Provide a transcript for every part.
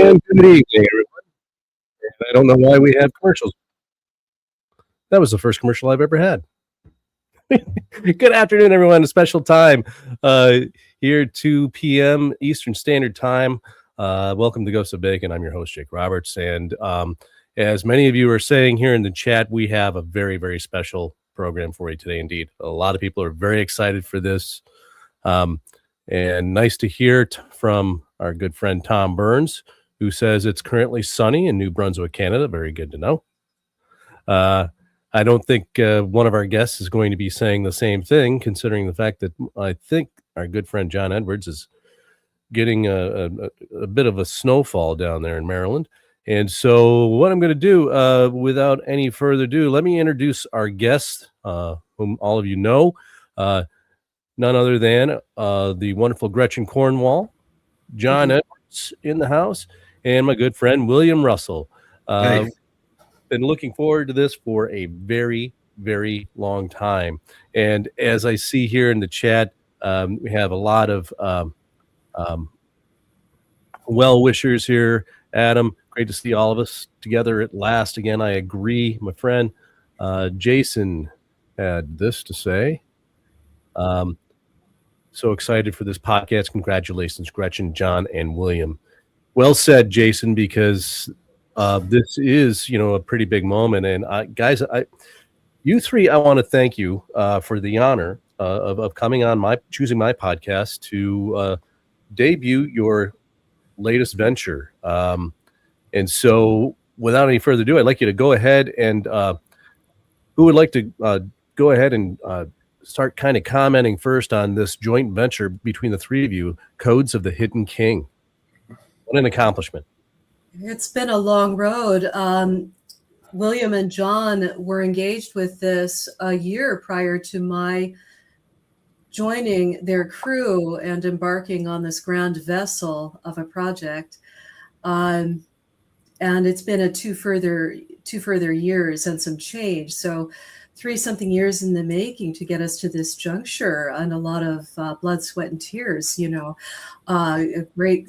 And good evening, everyone. I don't know why we have commercials. That was the first commercial I've ever had. Good afternoon, everyone. A special time here, 2 p.m. Eastern Standard Time. Welcome to Ghost of Bacon. I'm your host, Jake Roberts. And as many of you are saying here in the chat, we have a very, very special program for you today indeed. A lot of people are very excited for this. And nice to hear from our good friend Tom Burns, who says it's currently sunny in New Brunswick, Canada. Very good to know. I don't think one of our guests is going to be saying the same thing, considering the fact that I think our good friend John Edwards is getting a bit of a snowfall down there in Maryland. And so what I'm going to do, without any further ado, let me introduce our guest, whom all of you know, none other than the wonderful Gretchen Cornwall, John Edwards in the house, and my good friend William Russell. Hey. Been looking forward to this for a very, very long time. And as I see here in the chat, we have a lot of well-wishers here. Adam, great to see all of us together at last. Again, I agree, my friend. Jason had this to say. So excited for this podcast. Congratulations, Gretchen, John, and William. Well said, Jason, because this is, a pretty big moment. And guys, you three, I want to thank you for the honor of coming on choosing my podcast to debut your latest venture. And so without any further ado, I'd like you to go ahead and who would like to go ahead and start kind of commenting first on this joint venture between the three of you, Codes of the Hidden King. What an accomplishment. It's been a long road. William and John were engaged with this a year prior to my joining their crew and embarking on this grand vessel of a project. And it's been two further years and some change. So 3-something years in the making to get us to this juncture, and a lot of blood, sweat, and tears. A great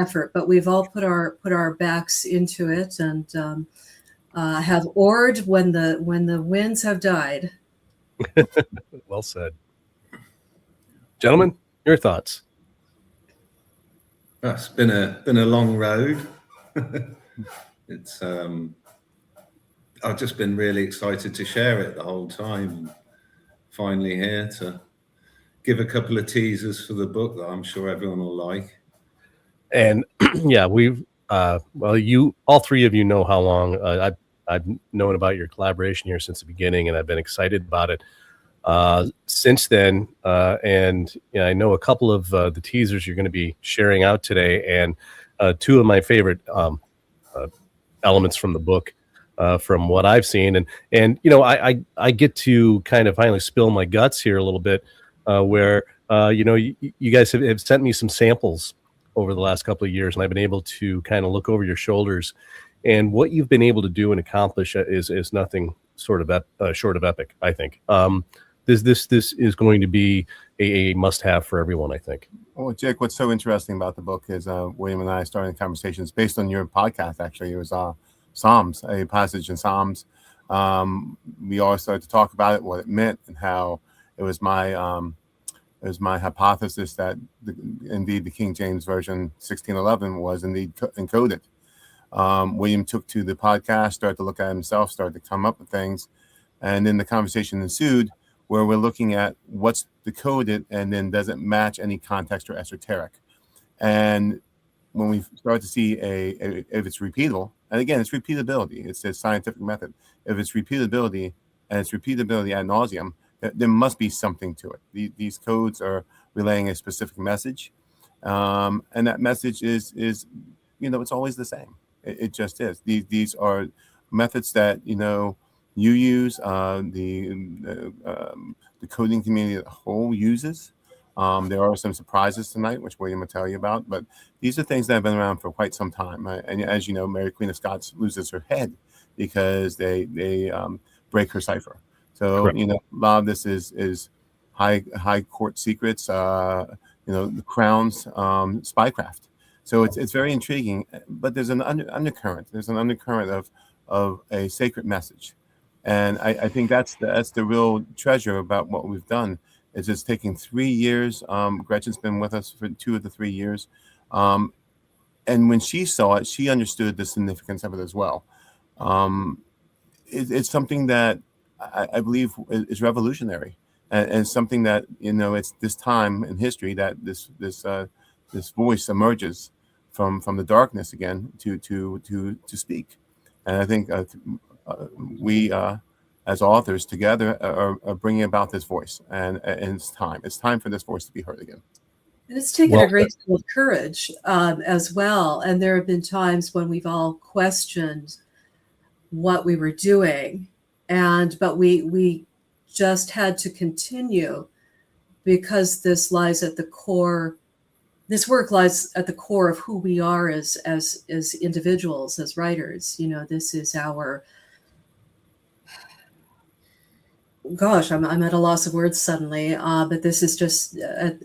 effort. But we've all put our backs into it and have oared when the winds have died. Well said, gentlemen. Your thoughts? It's been a long road. It's I've just been really excited to share it the whole time, and finally here to give a couple of teasers for the book that I'm sure everyone will like. And yeah, we've you all three of you know how long I've known about your collaboration here since the beginning, and I've been excited about it since then. And I know a couple of the teasers you're going to be sharing out today, and two of my favorite elements from the book. From what I've seen, and I get to kind of finally spill my guts here a little bit, where you guys have sent me some samples over the last couple of years, and I've been able to kind of look over your shoulders, and what you've been able to do and accomplish is nothing short of epic. I think this is going to be a must-have for everyone, I think. Well, Jake, what's so interesting about the book is William and I started conversations based on your podcast. Actually, it was Psalms, a passage in Psalms. We all started to talk about it, what it meant, and how it was my hypothesis that indeed the King James Version 1611 was indeed encoded. William took to the podcast, started to look at himself, started to come up with things, and then the conversation ensued where we're looking at what's decoded and then does it match any context or esoteric. And when we start to see if it's repeatable, and again, it's repeatability. It's a scientific method. If it's repeatability, and it's repeatability ad nauseum, there must be something to it. These codes are relaying a specific message, and that message is it's always the same. It just is. These are methods that you use, the coding community as a whole uses. There are some surprises tonight, which William will tell you about, but these are things that have been around for quite some time. And as you know, Mary Queen of Scots loses her head because they break her cipher. So, Correct. A lot of this is high court secrets, the crown's spycraft. So it's very intriguing, but there's an undercurrent. There's an undercurrent of a sacred message, and I think that's the real treasure about what we've done. Is it's taking 3 years. Gretchen's been with us for 2 of the 3 years, and when she saw it, she understood the significance of it as well. It's something that I believe is revolutionary, and something that, you know, it's this time in history that this voice emerges from the darkness again to speak. And I think we as authors together are bringing about this voice, and it's time for this voice to be heard again. And it's taken a great deal of courage as well. And there have been times when we've all questioned what we were doing, but we just had to continue, because this lies at the core. This work lies at the core of who we are as individuals, as writers. You know, this is our. Gosh, I'm at a loss of words suddenly. But this is just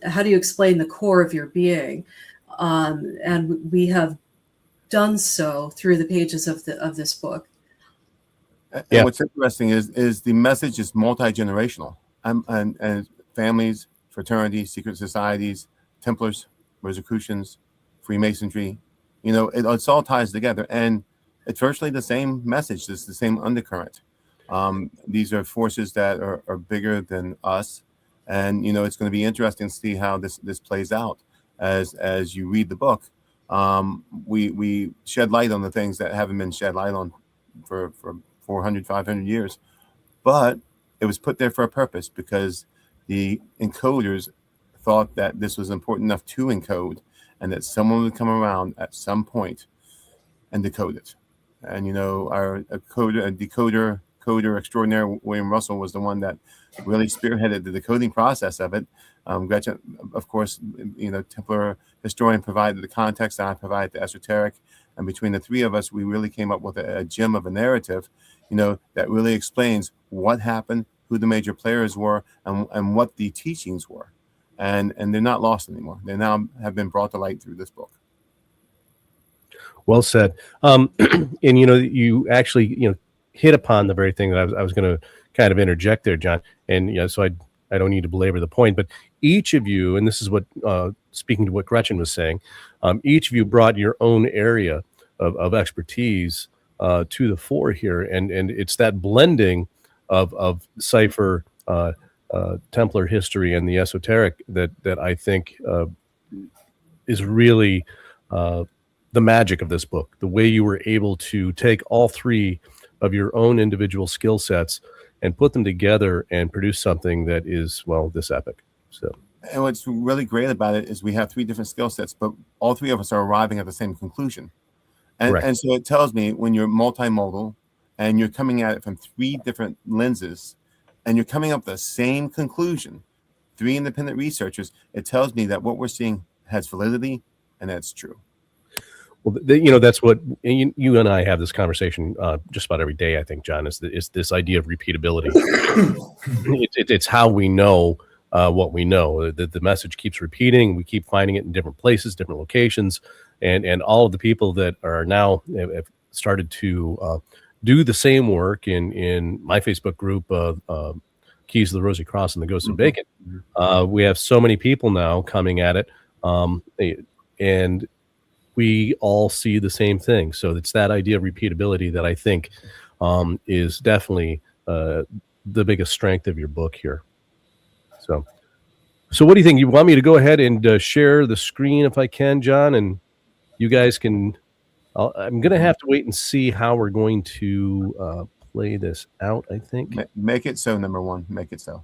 how do you explain the core of your being? And we have done so through the pages of this book. And what's interesting is the message is multi-generational, and families, fraternities, secret societies, Templars, Rosicrucians, Freemasonry, you know, it's all ties together, and it's virtually the same message. It's the same undercurrent. These are forces that are bigger than us, and you know, it's going to be interesting to see how this plays out as you read the book. We shed light on the things that haven't been shed light on for 400, 500 years, but it was put there for a purpose, because the encoders thought that this was important enough to encode, and that someone would come around at some point and decode it. And you know, our decoder extraordinaire William Russell was the one that really spearheaded the decoding process of it. Gretchen, of course, you know, Templar historian, provided the context, and I provided the esoteric, and between the three of us, we really came up with a gem of a narrative, you know, that really explains what happened, who the major players were, and what the teachings were, and they're not lost anymore. They now have been brought to light through this book. Well said. And you know, you actually, you know, hit upon the very thing that I was going to kind of interject there, John. And you know, so I don't need to belabor the point, but each of you, and this is what speaking to what Gretchen was saying, each of you brought your own area of expertise to the fore here, and it's that blending of cipher, Templar history, and the esoteric that I think is really the magic of this book. The way you were able to take all three of your own individual skill sets and put them together and produce something that is, well, this epic. So, and what's really great about it is we have 3 different skill sets, but all 3 of us are arriving at the same conclusion. And so it tells me, when you're multimodal and you're coming at it from 3 different lenses, and you're coming up with the same conclusion, 3 independent researchers, it tells me that what we're seeing has validity, and that's true. Well, you know, that's what you and I have this conversation just about every day, I think, John, is this idea of repeatability. It's how we know what we know. The message keeps repeating. We keep finding it in different places, different locations, and all of the people that are now have started to do the same work in my Facebook group, Keys to the Rosy Cross and the Ghost of Bacon. We have so many people now coming at it, and we all see the same thing. So it's that idea of repeatability that I think is definitely the biggest strength of your book here. So what do you think? You want me to go ahead and share the screen if I can, John? And you guys can, I'm going to have to wait and see how we're going to play this out, I think. Make it so, number one. Make it so.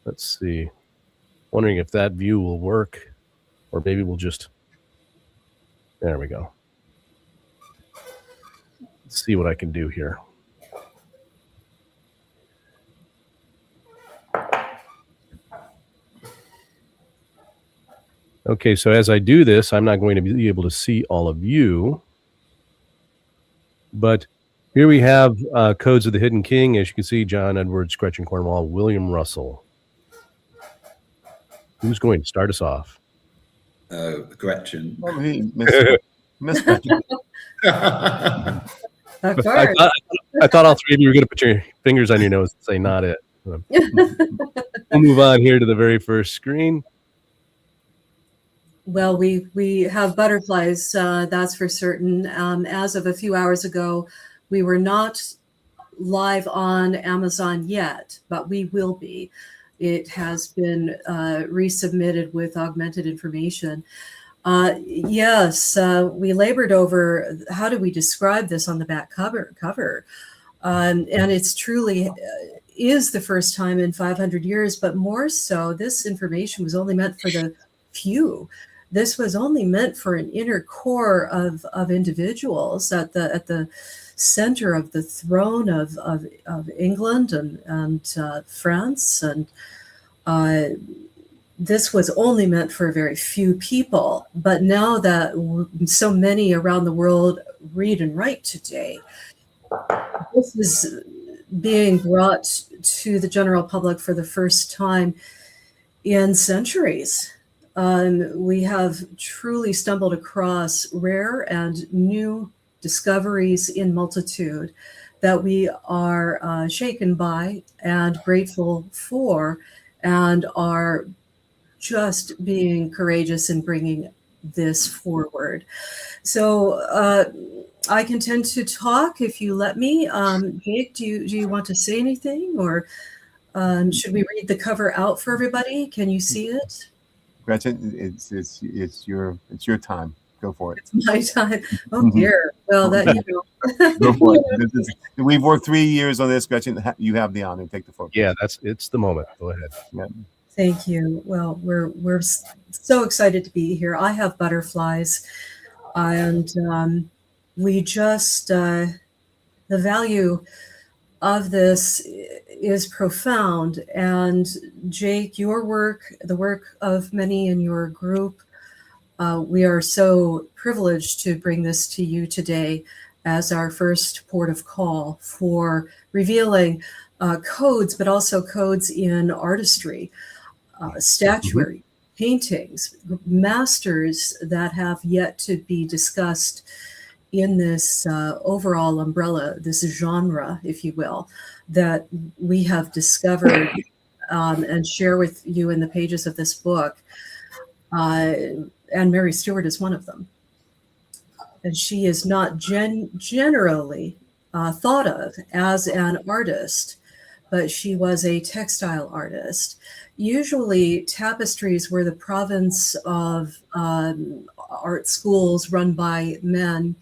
Let's see. Wondering if that view will work, or maybe we'll just... There we go. Let's see what I can do here. Okay, so as I do this, I'm not going to be able to see all of you. But here we have Codes of the Hidden King. As you can see, John Edwards, Gretchen Cornwall, William Russell. Who's going to start us off? Gretchen. Oh, he Miss Gretchen. Of I course. thought all three of you were going to put your fingers on your nose and say, not it. We'll move on here to the very first screen. Well, we have butterflies, that's for certain. As of a few hours ago, we were not live on Amazon yet, but we will be. It has been resubmitted with augmented information. Yes, we labored over how do we describe this on the back cover. And it's truly is the first time in 500 years, but more so, this information was only meant for the few. This was only meant for an inner core of individuals at the center of the throne of England and France, and this was only meant for a very few people. But now that so many around the world read and write today, this is being brought to the general public for the first time in centuries. We have truly stumbled across rare and new discoveries in multitude that we are shaken by and grateful for, and are just being courageous in bringing this forward. So I can tend to talk if you let me. Jake, do you want to say anything, or should we read the cover out for everybody? Can you see it? Gretchen, it's your time. Go for it. It's my time. Oh dear. Well, that Go for it. We've worked 3 years on this, Gretchen. You have the honor. Take the floor. Yeah, it's the moment. Go ahead. Yeah. Thank you. Well, we're so excited to be here. I have butterflies, and we just the value of this is profound. And Jake, your work, the work of many in your group, we are so privileged to bring this to you today as our first port of call for revealing codes, but also codes in artistry, statuary, paintings, masters that have yet to be discussed in this overall umbrella, this genre, if you will, that we have discovered and share with you in the pages of this book. And Mary Stewart is one of them. And she is not generally thought of as an artist, but she was a textile artist. Usually tapestries were the province of art schools run by men,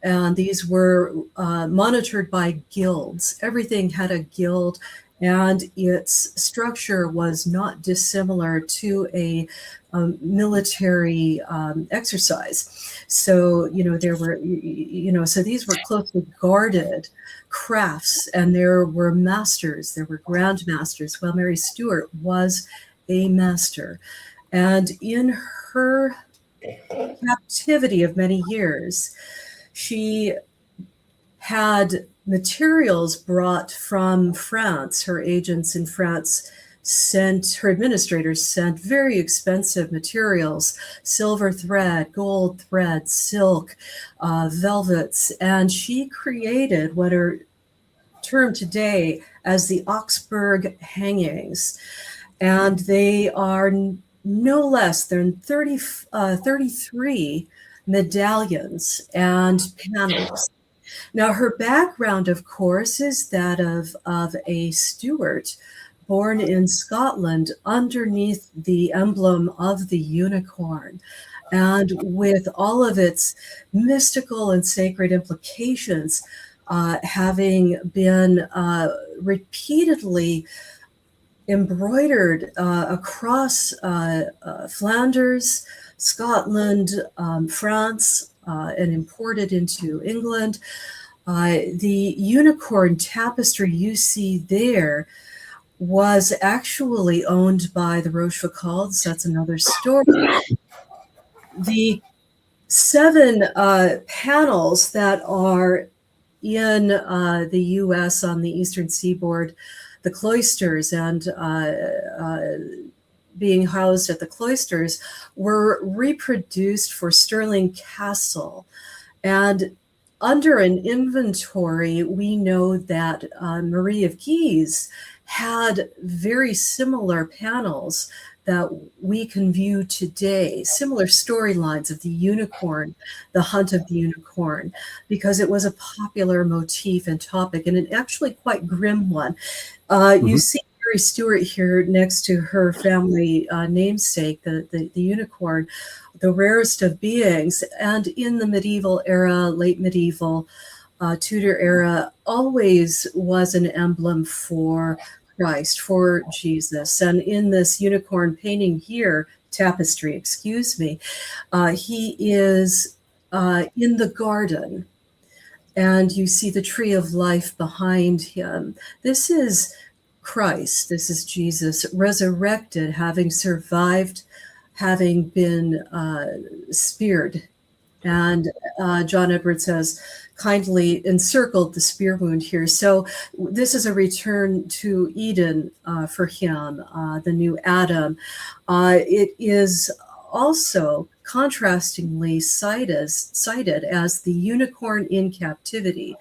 and these were monitored by guilds. Everything had a guild, and its structure was not dissimilar to a military exercise. So, there were, so these were closely guarded crafts, and there were masters, there were grandmasters. Well, Mary Stewart was a master. And in her captivity of many years, she had materials brought from France. Her agents in France her administrators sent very expensive materials, silver thread, gold thread, silk, velvets, and she created what are termed today as the Augsburg hangings. And they are no less than 33 medallions and panels. Now, her background, of course, is that of a Stuart born in Scotland underneath the emblem of the unicorn, and with all of its mystical and sacred implications, having been repeatedly embroidered across Flanders, Scotland, France, and imported into England. The unicorn tapestry you see there was actually owned by the Rochefoucauld's. That's another story. The 7 panels that are in the U.S. on the eastern seaboard, the cloisters and being housed at the cloisters were reproduced for Stirling Castle. And under an inventory, we know that Marie of Guise had very similar panels that we can view today, similar storylines of the unicorn, the hunt of the unicorn, because it was a popular motif and topic, and an actually quite grim one. You see Mary Stuart here next to her family namesake, the unicorn, the rarest of beings. And in the medieval era, late medieval, Tudor era, always was an emblem for Christ, for Jesus. And in this unicorn painting here, tapestry, excuse me, he is in the garden, and you see the tree of life behind him. This is Christ, this is Jesus resurrected, having survived, having been speared. And John Edwards has kindly encircled the spear wound here. So this is a return to Eden for him, the new Adam. It is also contrastingly cited as the unicorn in captivity.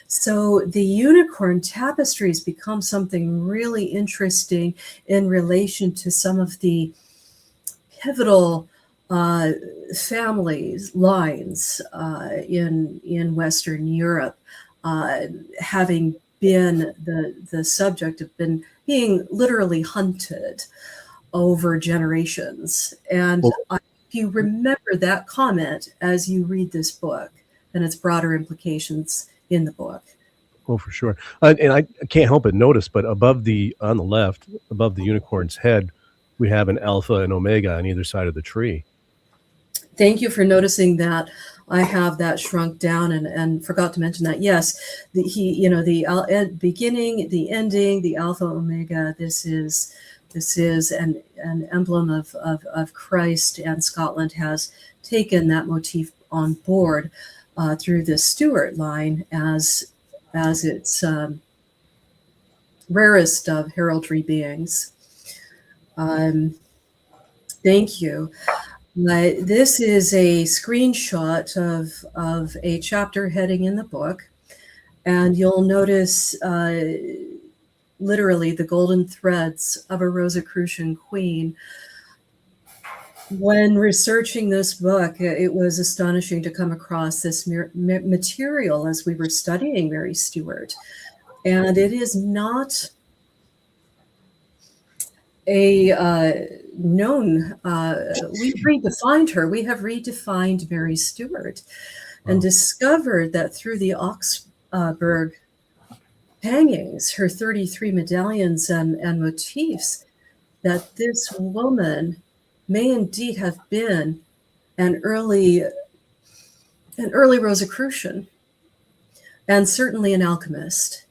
So the unicorn tapestries become something really interesting in relation to some of the pivotal families, lines in Western Europe, having been the subject of being literally hunted over generations. And if you remember that comment as you read this book and its broader implications in the book. Oh, for sure. And I can't help but notice, but on the left, above the unicorn's head, we have an alpha and omega on either side of the tree. Thank you for noticing that. I have that shrunk down and forgot to mention that. Yes, the beginning, the ending, the alpha omega. This is an emblem of Christ, and Scotland has taken that motif on board through the Stuart line as its rarest of heraldry beings. Thank you. This is a screenshot of a chapter heading in the book, and you'll notice literally the golden threads of a Rosicrucian queen. When researching this book, it was astonishing to come across this material as we were studying Mary Stuart, and it is not a known, we've redefined her. We have redefined Mary Stuart and discovered that through the Augsburg hangings, her 33 medallions and motifs, that this woman may indeed have been an early Rosicrucian, and certainly an alchemist.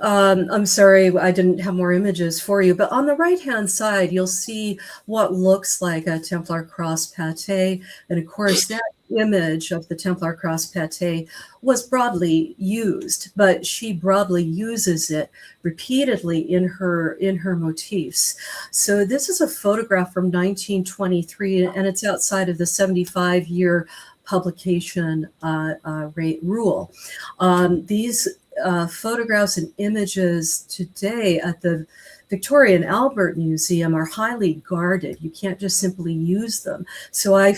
I'm sorry, I didn't have more images for you, but on the right-hand side, you'll see what looks like a Templar cross pate. And of course, that image of the Templar cross pate was broadly used, but she broadly uses it repeatedly in her motifs. So this is a photograph from 1923, and it's outside of the 75-year publication rate rule. These photographs and images today at the Victoria and Albert Museum are highly guarded. You can't just simply use them. So I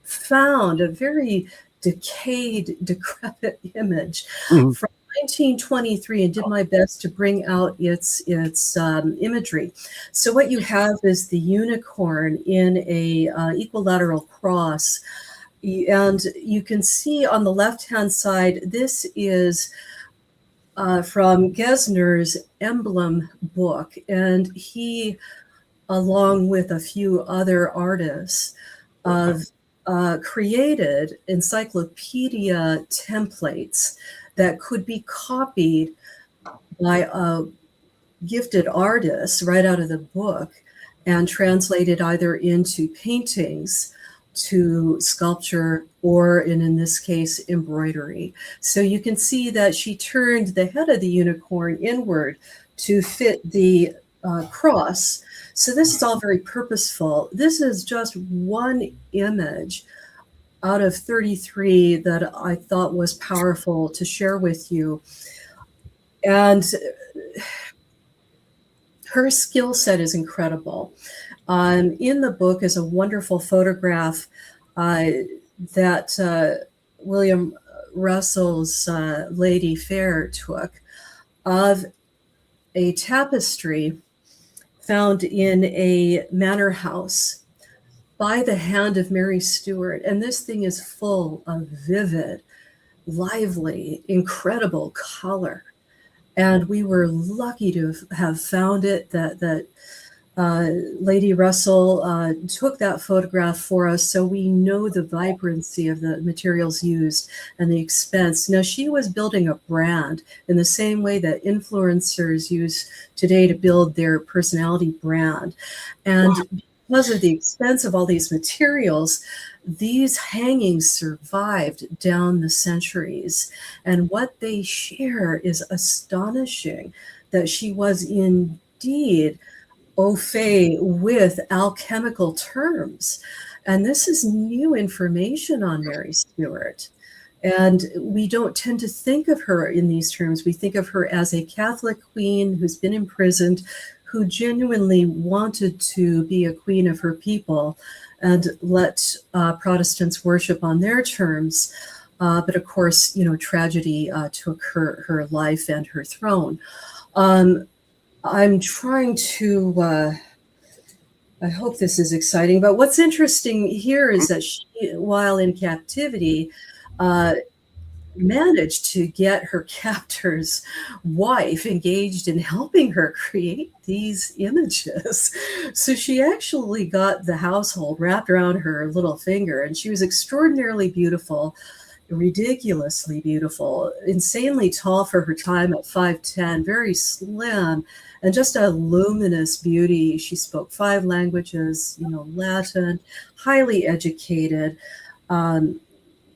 found a very decrepit image from 1923 and did my best to bring out its imagery. So what you have is the unicorn in a equilateral cross, and you can see on the left-hand side, this is from Gesner's emblem book, and he, along with a few other artists, created encyclopedia templates that could be copied by a gifted artist right out of the book and translated either into paintings, to sculpture, or in this case, embroidery. So you can see that she turned the head of the unicorn inward to fit the cross. So this is all very purposeful. This is just one image out of 33 that I thought was powerful to share with you. And her skill set is incredible. In the book is a wonderful photograph that William Russell's Lady Fair took of a tapestry found in a manor house by the hand of Mary Stuart. And this thing is full of vivid, lively, incredible color. And we were lucky to have found it, that Lady Russell took that photograph for us, so we know the vibrancy of the materials used and the expense. Now, she was building a brand in the same way that influencers use today to build their personality brand. And because of the expense of all these materials, these hangings survived down the centuries. And what they share is astonishing, that she was indeed au fait with alchemical terms. And this is new information on Mary Stuart. And we don't tend to think of her in these terms. We think of her as a Catholic queen who's been imprisoned, who genuinely wanted to be a queen of her people and let Protestants worship on their terms. But of course, tragedy took her life and her throne. I'm trying to, I hope this is exciting, but what's interesting here is that she, while in captivity, managed to get her captor's wife engaged in helping her create these images. So she actually got the household wrapped around her little finger, and she was extraordinarily beautiful, ridiculously beautiful, insanely tall for her time at 5'10", very slim, and just a luminous beauty. She spoke 5 languages, Latin, highly educated,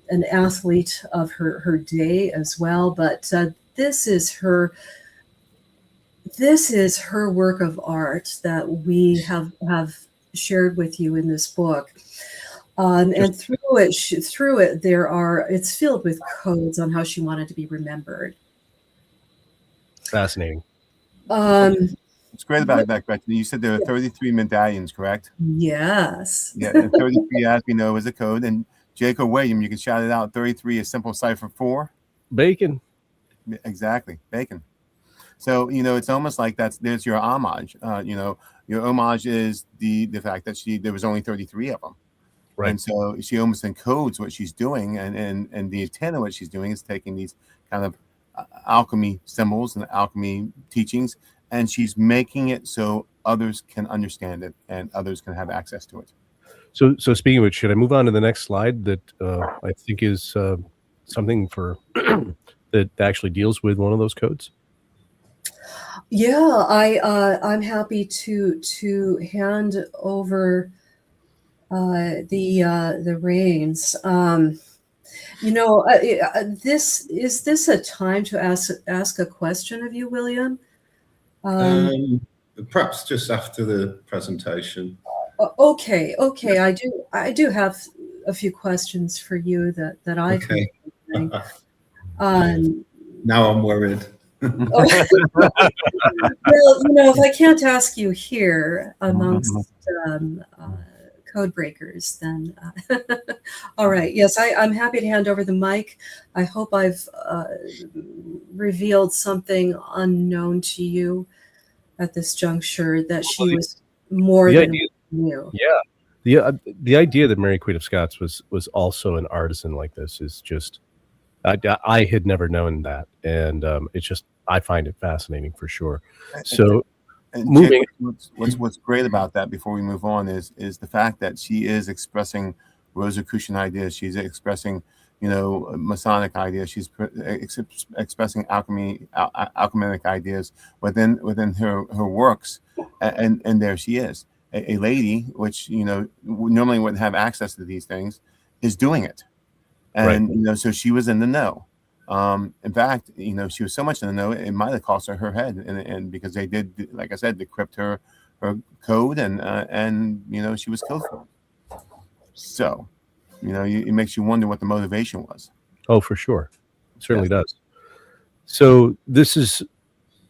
an athlete of her day as well. But this is her work of art that we have shared with you in this book. And through it, it's filled with codes on how she wanted to be remembered. Fascinating. It's great about that, Gretchen. You said there are 33 medallions, correct? Yes. Yeah, and 33, as we know, is a code. And Jake or William, you can shout it out. 33 is simple cipher 4. Bacon. Exactly, bacon. So it's almost like there's your homage. Your homage is the fact that there was only 33 of them. Right. And so she almost encodes what she's doing, and the intent of what she's doing is taking these kind of alchemy symbols and alchemy teachings, and she's making it so others can understand it and others can have access to it. So speaking of which, should I move on to the next slide that I think is something for that actually deals with one of those codes? Yeah, I'm happy to hand over the reins. Is this a time to ask a question of you, William? Perhaps just after the presentation. Okay. I do have a few questions for you that I okay. Think. Now I'm worried. Well, if I can't ask you here amongst code breakers, then all right. Yes, I'm happy to hand over the mic. I hope I've revealed something unknown to you at this juncture, that she was more than you. Yeah. The idea that Mary Queen of Scots was also an artisan like this is just, I had never known that, and it's just, I find it fascinating for sure. So moving, what's great about that, before we move on, is the fact that she is expressing Rosicrucian ideas. She's expressing, Masonic ideas. She's expressing alchemic ideas within her works, and there she is, a lady which normally wouldn't have access to these things, is doing it. And, right. So she was in the know. In fact, she was so much in the know, it might have cost her head, and because they did, like I said, decrypt her code, and she was killed for it. So, it makes you wonder what the motivation was. Oh, for sure, it certainly does. So this is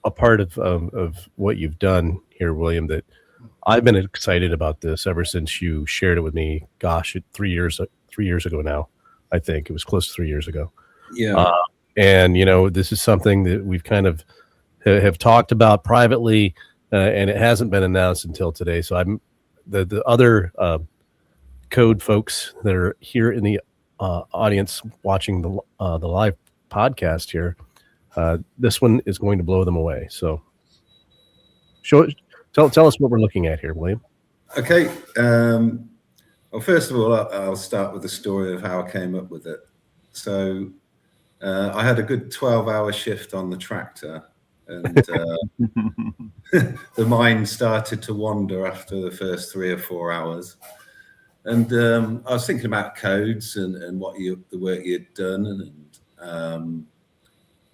a part of what you've done here, William, that I've been excited about this ever since you shared it with me. Gosh, 3 years ago now. I think it was close to 3 years ago. Yeah. And this is something that we've kind of have talked about privately, and it hasn't been announced until today. So I'm the other code folks that are here in the audience watching the live podcast here. This one is going to blow them away. So tell us what we're looking at here, William. Okay. Well, first of all, I'll start with the story of how I came up with it. So I had a good 12-hour shift on the tractor, and the mind started to wander after the first 3 or 4 hours. And I was thinking about codes and the work you'd done, and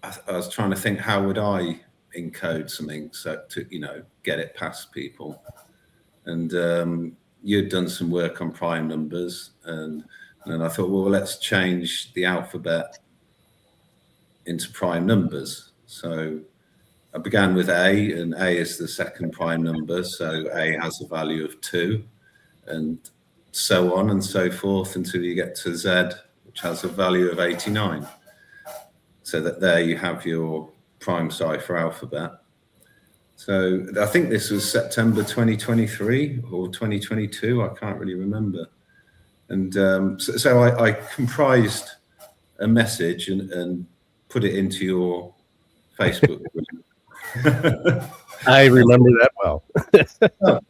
I was trying to think, how would I encode something so to get it past people. And you'd done some work on prime numbers, and I thought, well, let's change the alphabet into prime numbers. So I began with A, and A is the second prime number, so A has a value of 2, and so on and so forth until you get to Z, which has a value of 89. So that there you have your prime cipher alphabet. So I think this was September 2023 or 2022. I can't really remember. And so I comprised a message and put it into your Facebook group. I remember that well. Oh,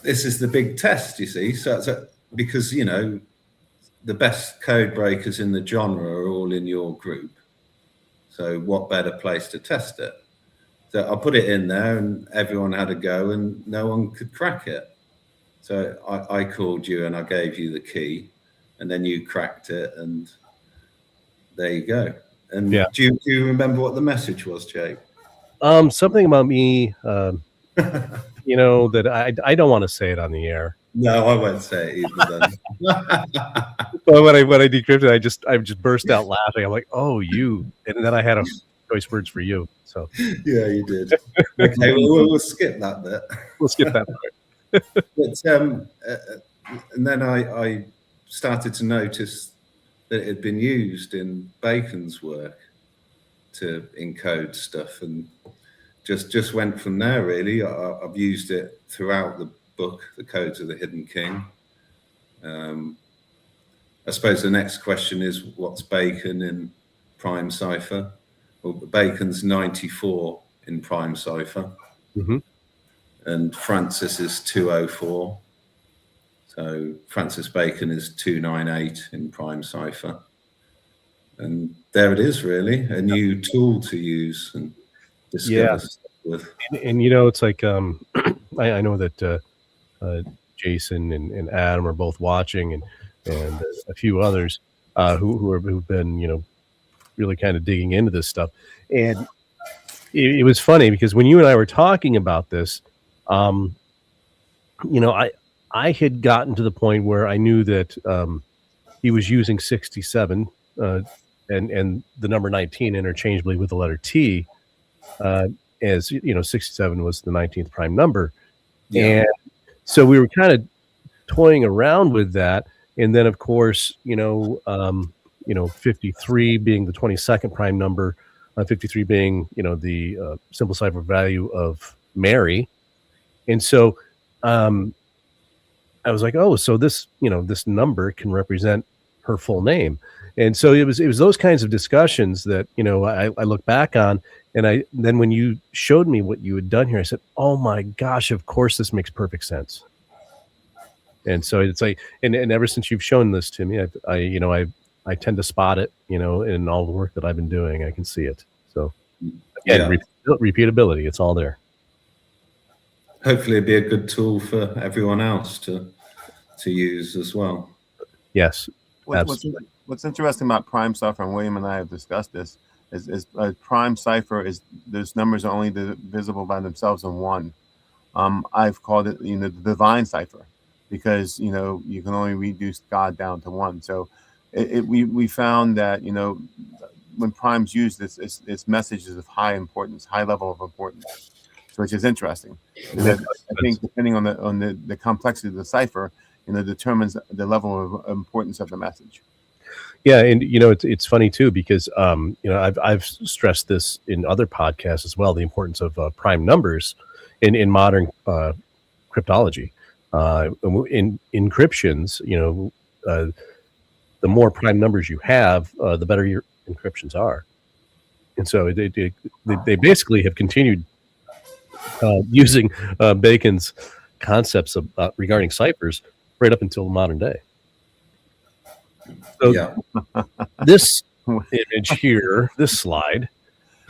this is the big test, you see. So because, the best code breakers in the genre are all in your group. So what better place to test it? So I put it in there, and everyone had a go, and no one could crack it. So I called you, and I gave you the key, and then you cracked it, and there you go. And yeah. Do you remember what the message was, Jake? Something about me, that I don't want to say it on the air. No, I won't say it either. Then. But when I decrypted, I just burst out laughing. I'm like, "Oh, you!" And then I had a choice words for you. So yeah, you did. Okay, we'll skip that bit. We'll skip that part. But and then I started to notice that it had been used in Bacon's work to encode stuff, and just went from there. Really, I've used it throughout the book, The Codes of the Hidden King. I suppose the next question is, what's Bacon in prime cipher? Well, Bacon's 94 in prime cipher, and Francis is 204. So Francis Bacon is 298 in prime cipher. And there it is, really, a new tool to use and discover stuff with. And it's like, I know that Jason and Adam are both watching, and a few others who've been, really kind of digging into this stuff. And it was funny because when you and I were talking about this, I had gotten to the point where I knew that he was using 67 and the number 19 interchangeably with the letter T, as 67 was the 19th prime number. Yeah. And so we were kind of toying around with that. And then, of course, 53 being the 22nd prime number, 53 being, the simple cipher value of Mary. And so I was like, oh, so this, this number can represent her full name. And so it was those kinds of discussions that, I look back on, and then when you showed me what you had done here, I said, oh my gosh, of course, this makes perfect sense. And so it's like, and ever since you've shown this to me, I tend to spot it, in all the work that I've been doing. I can see it. So again, repeatability, it's all there. Hopefully it'd be a good tool for everyone else to use as well. Yes. What's interesting about prime cipher, and William and I have discussed this, As a prime cipher is, those numbers are only divisible by themselves in 1. I've called it, the divine cipher, because you can only reduce God down to 1. So we found that when primes use this, it's messages of high importance, high level of importance. So which is interesting, because I think depending on the complexity of the cipher, determines the level of importance of the message. Yeah, and it's funny too, because I've stressed this in other podcasts as well, the importance of prime numbers in modern cryptology. In encryptions, the more prime numbers you have, the better your encryptions are. And so they basically have continued using Bacon's concepts of regarding ciphers right up until modern day. So Yeah. this image here, this slide,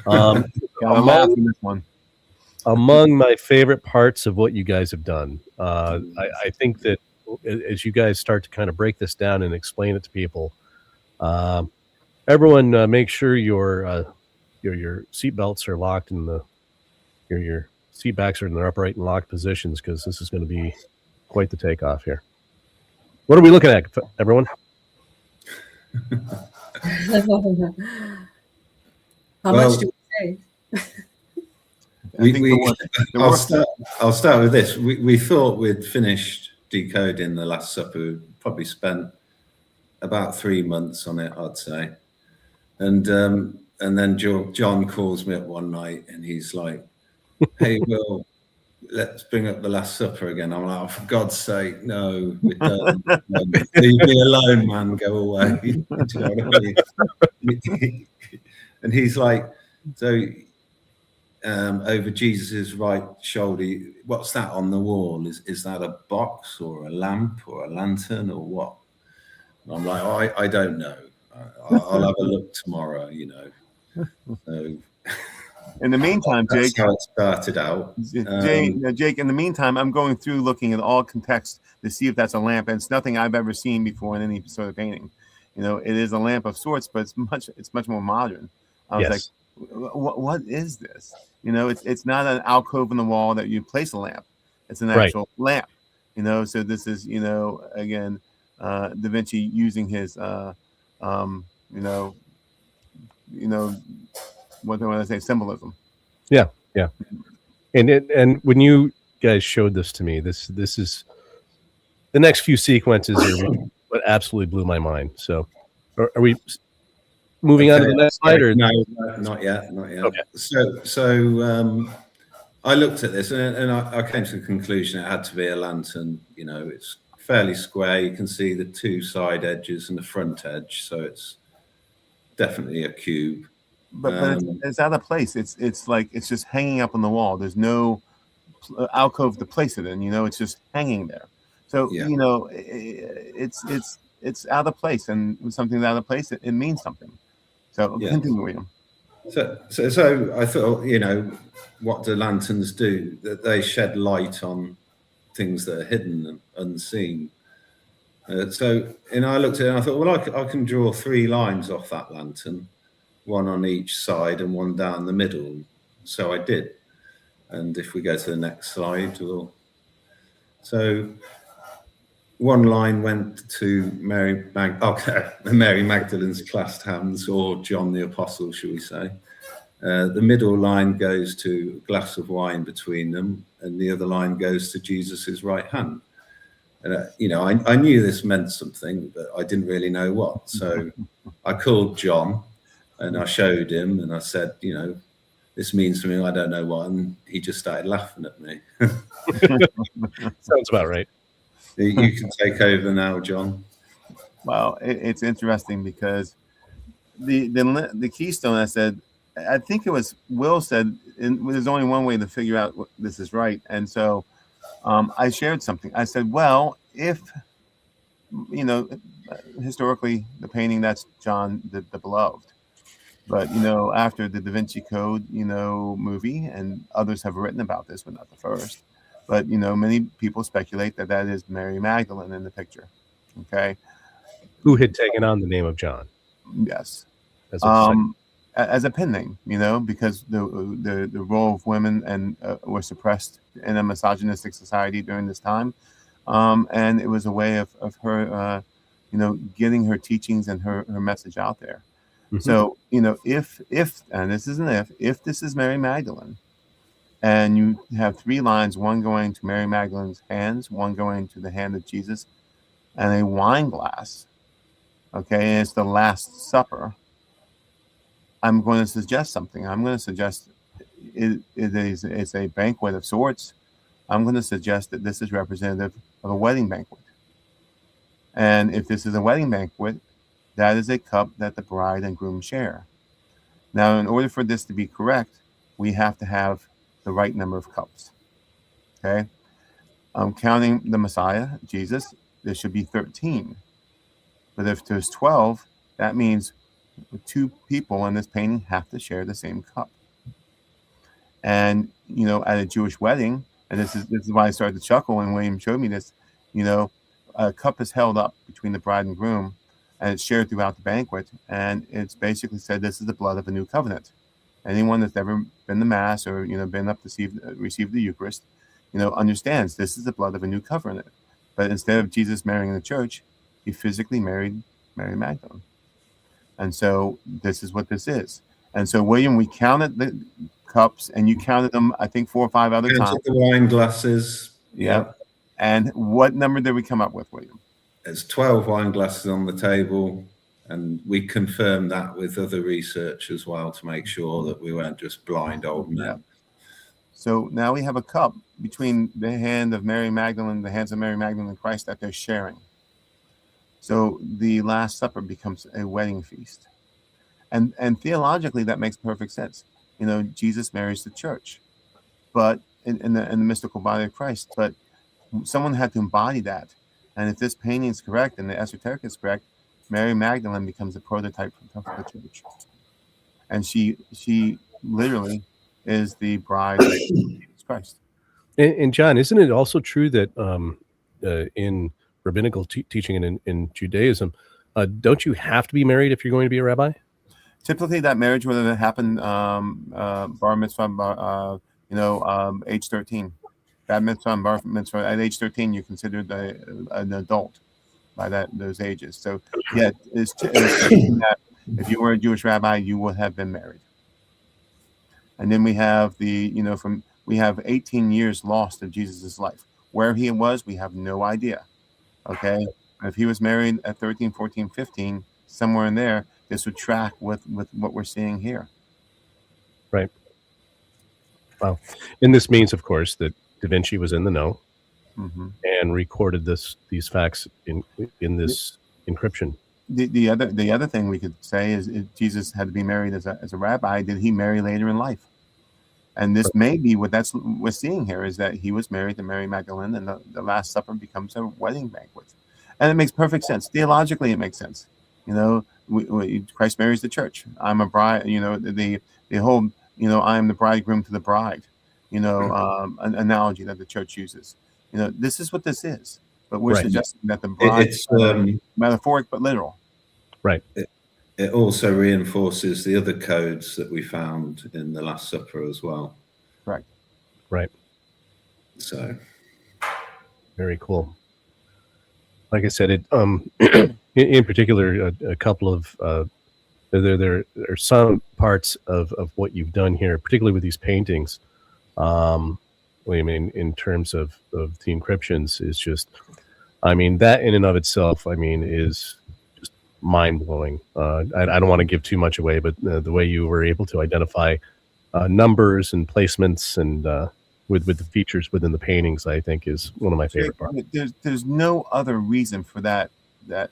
Laughing this one. among my favorite parts of what you guys have done. I think that as you guys start to kind of break this down and explain it to people, everyone make sure your seat belts are locked in your seat backs are in their upright and locked positions, because this is going to be quite the takeoff here. What are we looking at, everyone? How much do we say? I'll start with this. We thought we'd finished decoding the Last Supper. We probably spent about 3 months on it, I'd say. And then John calls me up one night and he's like, "Hey, Will, let's bring up the Last Supper again." I'm like, "Oh, for God's sake, no, we're done. Leave me alone, man, go away." Do you know what I mean? And he's like, "So over Jesus's right shoulder, what's that on the wall? Is that a box or a lamp or a lantern or what?" And I'm like, "Oh, I don't know. I'll have a look tomorrow, So in the meantime, that's Jake, how it started out. Jake, in the meantime, I'm going through looking at all context to see if that's a lamp, and it's nothing I've ever seen before in any sort of painting. It is a lamp of sorts, but it's much more modern. I was like, what is this? It's not an alcove in the wall that you place a lamp. It's an actual lamp. So this is again, DaVinci using his what do I say, symbolism. Yeah. And when you guys showed this to me, this is the next few sequences are what absolutely blew my mind. So are we moving on to the next slide? Or? No, not yet. Okay. So I looked at this and I came to the conclusion it had to be a lantern. It's fairly square. You can see the 2 side edges and the front edge, so it's definitely a cube. But it's out of place. It's like it's just hanging up on the wall. There's no alcove to place it in. It's just hanging there. So it's out of place, and when something's out of place, it means something. So continue, William. So I thought, what do lanterns do? That they shed light on things that are hidden and unseen. I looked at it and I thought, well, I can draw 3 lines off that lantern, 1 on each side and 1 down the middle. So I did. And if we go to the next slide, so 1 line went to Mary Magdalene's clasped hands, or John the Apostle, shall we say. The middle line goes to a glass of wine between them, and the other line goes to Jesus's right hand. I knew this meant something, but I didn't really know what. So I called John and I showed him and I said, this means something, I don't know what. And he just started laughing at me. Sounds about right. You can take over now, John. Well, it's interesting because the keystone, I think it was Will said, there's only one way to figure out what this is right. And so I shared something. I said, well, if, historically, the painting, that's John the Beloved. But, after the DaVinci Code, movie, and others have written about this, but not the first. But, many people speculate that is Mary Magdalene in the picture. Okay. Who had taken on the name of John. Yes. as a pen name, because the role of women and were suppressed in a misogynistic society during this time, and it was a way of her, getting her teachings and her message out there. Mhm. So if and this is an if this is Mary Magdalene, and you have 3 lines, one going to Mary Magdalene's hands, one going to the hand of Jesus, and a wine glass. Okay, and it's the Last Supper. I'm going to suggest something. I'm going to suggest it's a banquet of sorts. I'm going to suggest that this is representative of a wedding banquet. And if this is a wedding banquet, that is a cup that the bride and groom share. Now, in order for this to be correct, we have to have the right number of cups. Okay? Counting the Messiah, Jesus, there should be 13. But if there's 12, that means 2 people in this painting have to share the same cup. And at a Jewish wedding, and this is why I started to chuckle when William showed me this, a cup is held up between the bride and groom, and it's shared throughout the banquet, and it's basically said this is the blood of a new covenant. Anyone that's ever been to Mass or been up to receive the Eucharist, understands this is the blood of a new covenant. But instead of Jesus marrying the church, he physically married Mary Magdalene. And so this is what this is. And so, William, we counted the cups, and you counted them, I think, 4 or 5 other times. The wine glasses. Yep. And what number did we come up with, William? There's 12 wine glasses on the table, and we confirmed that with other research as well to make sure that we weren't just blind old men. Yep. So now we have a cup between the hand of Mary Magdalene, the hands of Mary Magdalene and Christ that they're sharing. So the Last Supper becomes a wedding feast. And theologically, that makes perfect sense. Jesus marries the church, but in the mystical body of Christ. But someone had to embody that. And if this painting is correct and the esoteric is correct, Mary Magdalene becomes a prototype of the church. And she literally is the bride of Jesus Christ. And John, isn't it also true that in rabbinical teaching and in Judaism, don't you have to be married if you're going to be a rabbi? Typically, that marriage would have happened bar mitzvah, age 13. Bat mitzvah and bar mitzvah at age 13, you're considered an adult by those ages. So, yeah, it's that if you were a Jewish rabbi, you would have been married. And then we have we have 18 years lost of Jesus's life. Where he was, we have no idea. Okay, if he was married at 13, 14, 15, somewhere in there, this would track with what we're seeing here. Right. Wow. And this means, of course, that DaVinci was in the know and recorded these facts in this encryption. The other thing we could say is if Jesus had to be married as a rabbi, did he marry later in life? And this may be what we're seeing here, is that he was married to Mary Magdalene, and the Last Supper becomes a wedding banquet. And it makes perfect sense. Theologically, it makes sense. Christ marries the church. I'm a bride, the whole, I am the bridegroom to the bride, an analogy that the church uses. This is what this is. But we're suggesting that the bride is metaphoric but literal. Right. It also reinforces the other codes that we found in the Last Supper as well. Right. Right. So. Very cool. Like I said, it in particular, a couple of there are some parts of what you've done here, particularly with these paintings. In terms of the encryptions, is just, that in and of itself, is just mind blowing. I don't want to give too much away, but the way you were able to identify numbers and placements and with the features within the paintings, I think is one of my favorite parts. There's no other reason for that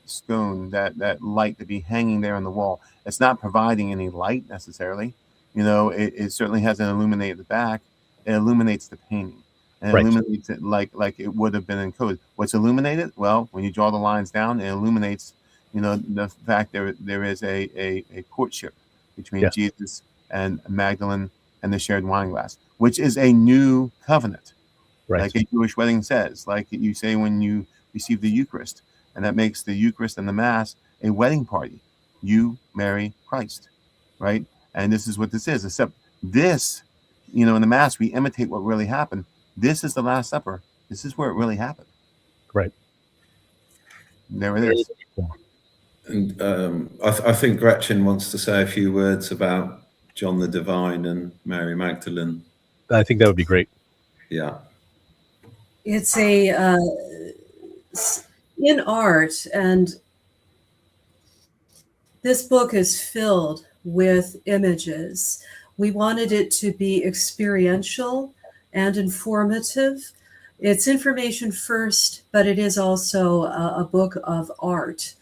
scone, that light to be hanging there on the wall. It's not providing any light necessarily. It certainly has an illuminate at the back. It illuminates the painting, and illuminates it like it would have been encoded. What's illuminated? Well, when you draw the lines down, it illuminates, the fact there is a courtship between Jesus and Magdalene and the shared wine glass, which is a new covenant, like a Jewish wedding says, like you say when you receive the Eucharist, and that makes the Eucharist and the Mass a wedding party. You marry Christ, right? and this is what this is. Except this, in the Mass, we imitate what really happened. This is the Last Supper. This is where it really happened. Right. There it is. And I think Gretchen wants to say a few words about John the Divine and Mary Magdalene. I think that would be great. Yeah. It's in art, and this book is filled with images. We wanted it to be experiential and informative. It's information first, but it is also a book of art.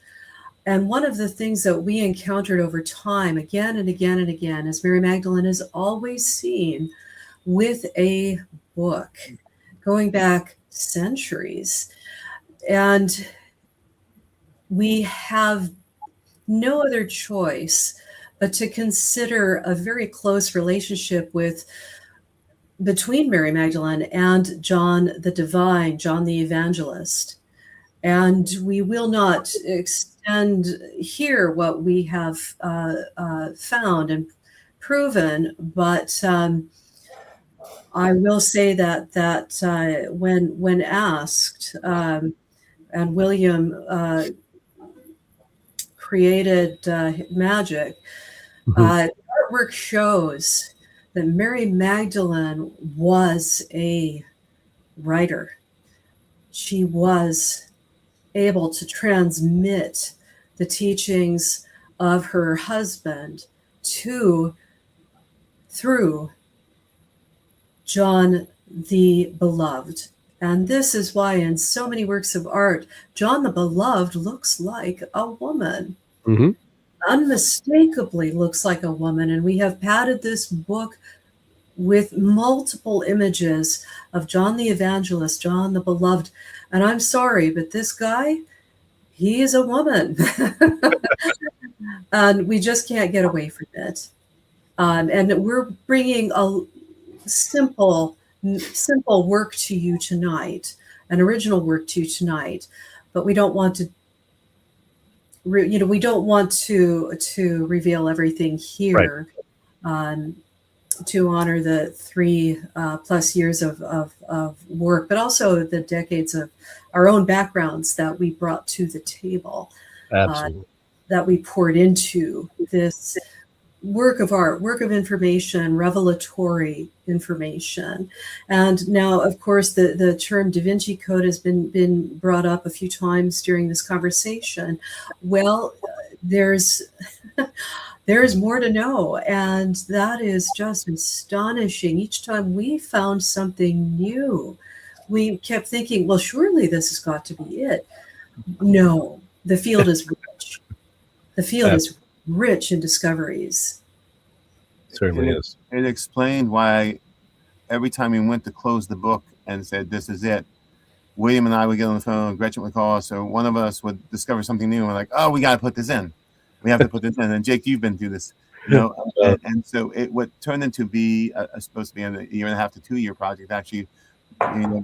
And one of the things that we encountered over time, again and again and again, is Mary Magdalene is always seen with a book going back centuries. And we have no other choice but to consider a very close relationship between Mary Magdalene and John the Divine, John the Evangelist. And we will not extend here what we have found and proven, but I will say that when asked, and William created magic, artwork shows that Mary Magdalene was a writer. She was able to transmit the teachings of her husband through John the Beloved. And this is why in so many works of art, John the Beloved looks like a woman. Mm-hmm. Unmistakably looks like a woman. And we have padded this book with multiple images of John the Evangelist, John the Beloved. And I'm sorry, but this guy, he is a woman. And we just can't get away from it. And we're bringing a simple work to you tonight, an original work to you tonight, but we don't want to to reveal everything here. Right. To honor the 3+ years of work, but also the decades of our own backgrounds that we brought to the table. Absolutely. That we poured into this work of art, work of information, revelatory information. And now, of course, the term DaVinci Code has been brought up a few times during this conversation. Well, there's more to know, and that is just astonishing. Each time we found something new, we kept thinking, well, surely this has got to be it. No, the field is rich. The field is rich in discoveries. Certainly is. It explained why every time we went to close the book and said, this is it, William and I would get on the phone, Gretchen would call us, or one of us would discover something new, and we're like, oh, we got to put this in. We have to put this in. And Jake, you've been through this, and so what turned into be supposed to be a 1.5 to 2 year project actually,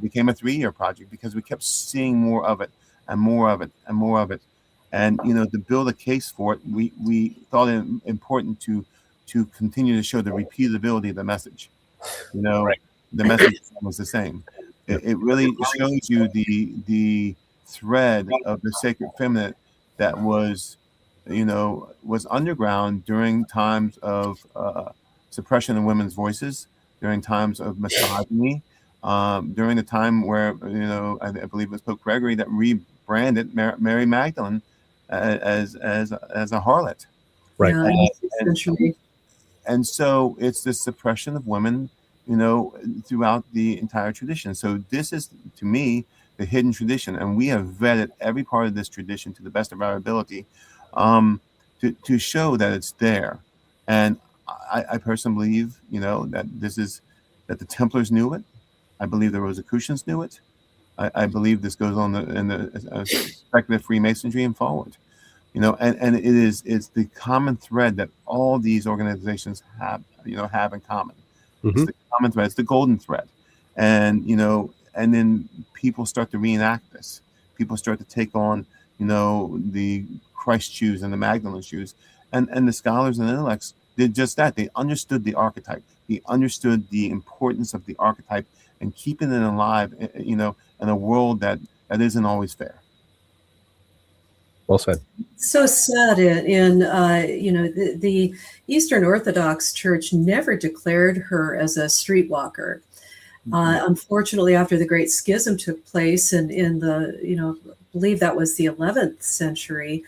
became a 3-year project because we kept seeing more of it and more of it and more of it. And, to build a case for it, we thought it important to continue to show the repeatability of the message. Right. The message was the same. It really shows you the thread of the sacred feminine that was underground during times of suppression of women's voices, during times of misogyny, during the time where, I believe it was Pope Gregory that rebranded Mary Magdalene as a harlot. Right. And so it's the suppression of women, throughout the entire tradition. So this is, to me, the hidden tradition. And we have vetted every part of this tradition to the best of our ability to show that it's there. And I personally believe, that the Templars knew it. I believe the Rosicrucians knew it. I believe this goes on in the speculative Freemasonry and forward. And it's the common thread that all these organizations have in common. Mm-hmm. It's the common thread. It's the golden thread. And, and then people start to reenact this. People start to take on, the Christ shoes and the Magdalene shoes. And the scholars and intellects, did just that. They understood the archetype. They understood the importance of the archetype and keeping it alive, you know, in a world that isn't always fair. Well said. So sad in you know, the Eastern Orthodox Church never declared her as a streetwalker. Unfortunately, after the Great Schism took place in the, you know, I believe that was the 11th century,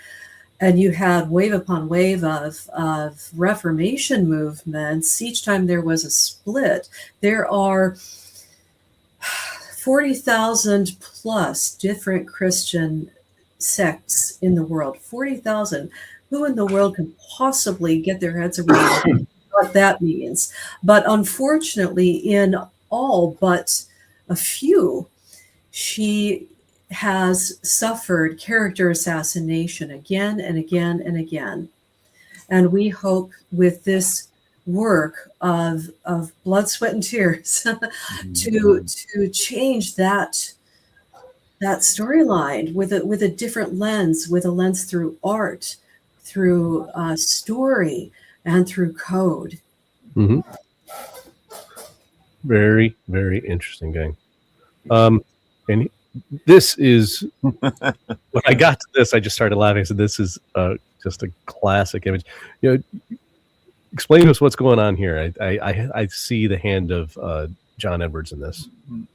and you had wave upon wave of Reformation movements, each time there was a split. There are 40,000 plus different Christian sects in the world. 40,000. Who in the world can possibly get their heads around what that means? But unfortunately, in all but a few, she has suffered character assassination again and again and again. And we hope with this work of blood, sweat, and tears to change that storyline with a different lens, with a lens through art, through story, and through code. Mm-hmm. Very, very interesting, gang. And this is when I got to this, I just started laughing. I said, "This is just a classic image." You know, explain to us what's going on here. I see the hand of John Edwards in this.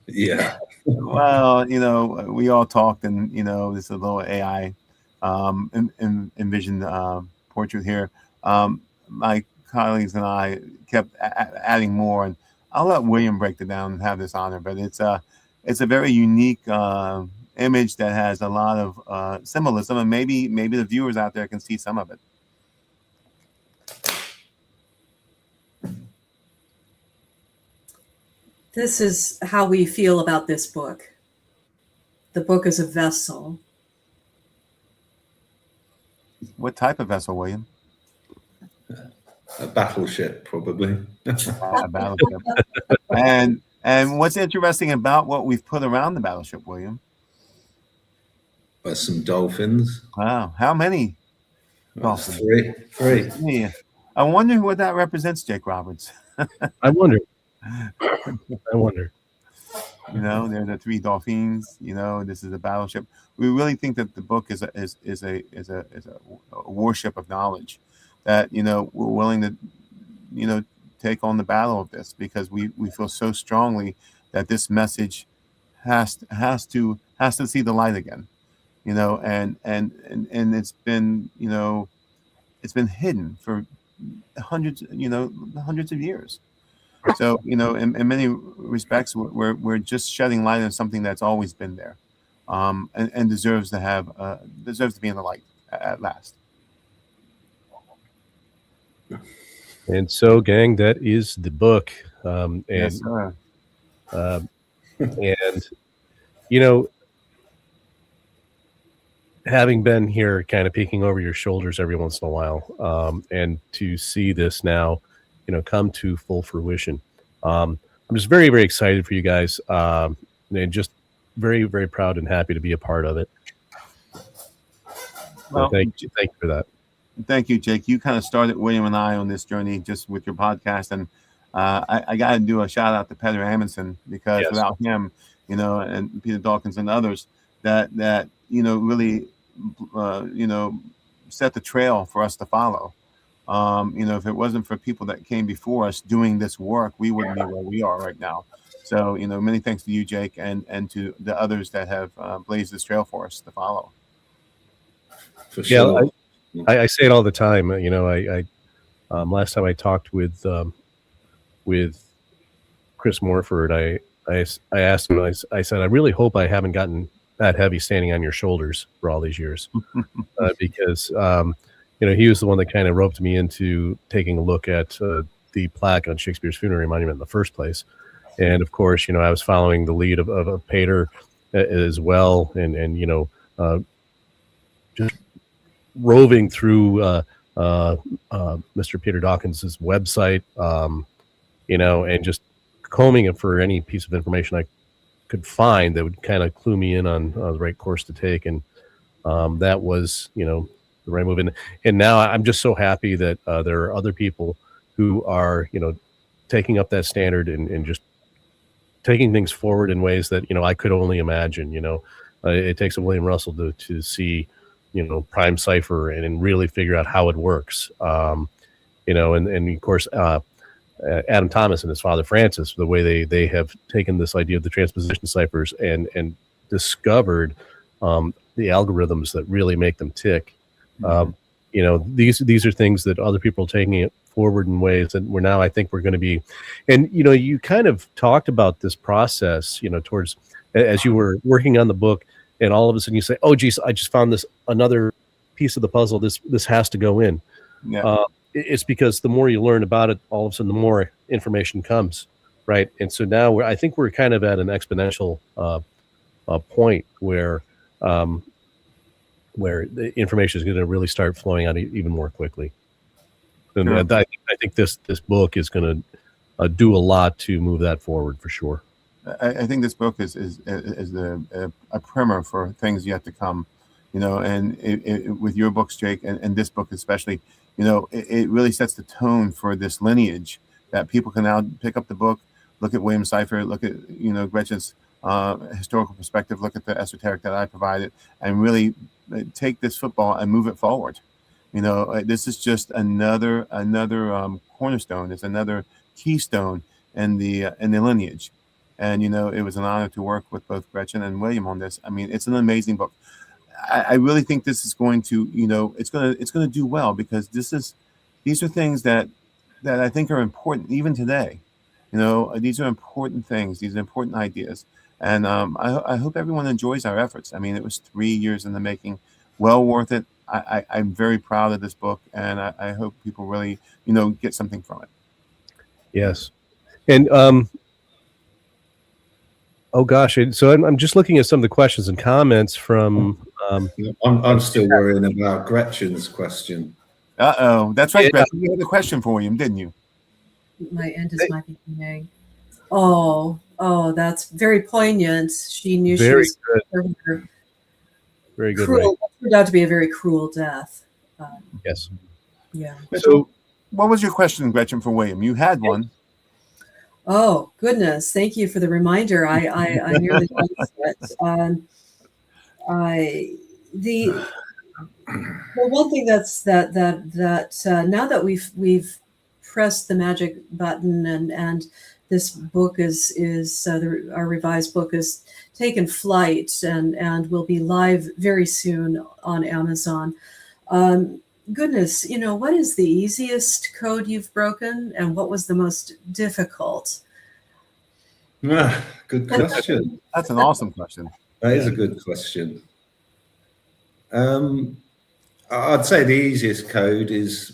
Yeah. Well, you know, we all talked, and you know, this is a little AI envisioned portrait here. My colleagues and I kept adding more, and I'll let William break it down and have this honor. But it's a very unique image that has a lot of symbolism, and maybe the viewers out there can see some of it. This is how we feel about this book. The book is a vessel. What type of vessel, William? A battleship, probably. A battleship. And what's interesting about what we've put around the battleship, William? Some dolphins. Wow, how many? Dolphins? Three. Yeah. I wonder what that represents, Jake Roberts. I wonder. You know, there are the three dolphins. You know, this is a battleship. We really think that the book is a warship of knowledge. That, you know, we're willing to, you know, take on the battle of this because we feel so strongly that this message has to see the light again. You know, and it's been, you know, it's been hidden for hundreds of years. So, you know, in many respects, we're just shedding light on something that's always been there, and deserves to be in the light at last. And so, gang, that is the book. And Yes, sir. and you know, having been here, kind of peeking over your shoulders every once in a while, and to see this now, you know, come to full fruition. I'm just very, very excited for you guys, and just very, very proud and happy to be a part of it. Well, so thank you for that. Thank you, Jake. You kind of started William and I on this journey just with your podcast, and I got to do a shout out to Peter Amundsen because without him, you know, and Peter Dawkins and others that you know really you know set the trail for us to follow. You know, if it wasn't for people that came before us doing this work, we wouldn't be where we are right now. So, you know, many thanks to you, Jake, and to the others that have blazed this trail for us to follow. For sure. Yeah, I say it all the time. You know, I last time I talked with Chris Morford, I asked him, I said, I really hope I haven't gotten that heavy standing on your shoulders for all these years, because you know, he was the one that kind of roped me into taking a look at the plaque on Shakespeare's funerary monument in the first place. And of course, you know, I was following the lead of Peter as well, and you know, just roving through Mr. Peter Dawkins's website, you know, and just combing it for any piece of information I could find that would kind of clue me in on the right course to take. And that was, you know, the right move. And now I'm just so happy that there are other people who are, taking up that standard and just taking things forward in ways that, I could only imagine. It takes a William Russell to see, prime cipher and really figure out how it works. And of course, Adam Thomas and his father Francis, the way they have taken this idea of the transposition ciphers and discovered the algorithms that really make them tick. These are things that other people are taking it forward in ways that I think we're going to be. And you kind of talked about this process, towards as you were working on the book, and all of a sudden you say, "Oh, geez, I just found this another piece of the puzzle. This has to go in." Yeah. It's because the more you learn about it, all of a sudden the more information comes, right? And so now I think we're kind of at an exponential point where the information is going to really start flowing out even more quickly. And I think this book is going to do a lot to move that forward for sure. I think this book is a primer for things yet to come, and with your books, Jake, and this book especially, it really sets the tone for this lineage that people can now pick up the book, look at William Cipher, look at, Gretchen's historical perspective, look at the esoteric that I provided, and really take this football and move it forward. This is just another cornerstone. It's another keystone in the lineage. And, it was an honor to work with both Gretchen and William on this. I mean, it's an amazing book. I really think this is going to, it's going to do well, because these are things that I think are important even today. These are important things. These are important ideas. And I hope everyone enjoys our efforts. I mean, it was 3 years in the making, well worth it. I'm very proud of this book, and I hope people really, get something from it. Yes. And, oh gosh. So I'm just looking at some of the questions and comments from, I'm still worrying about Gretchen's question. That's right, Gretchen. You had a question for William, didn't you? My end is my beginning. Oh, that's very poignant. She knew she was good. Very good. Cruel. It turned out to be a very cruel death. Yes. Yeah. So, what was your question, Gretchen, for William? You had one. Oh goodness! Thank you for the reminder. I nearly lost it. The one thing that now that we've pressed the magic button and this book is our revised book is taken flight and will be live very soon on Amazon. Goodness, what is the easiest code you've broken, and what was the most difficult? Good question. That's an awesome question. That is a good question. I'd say the easiest code is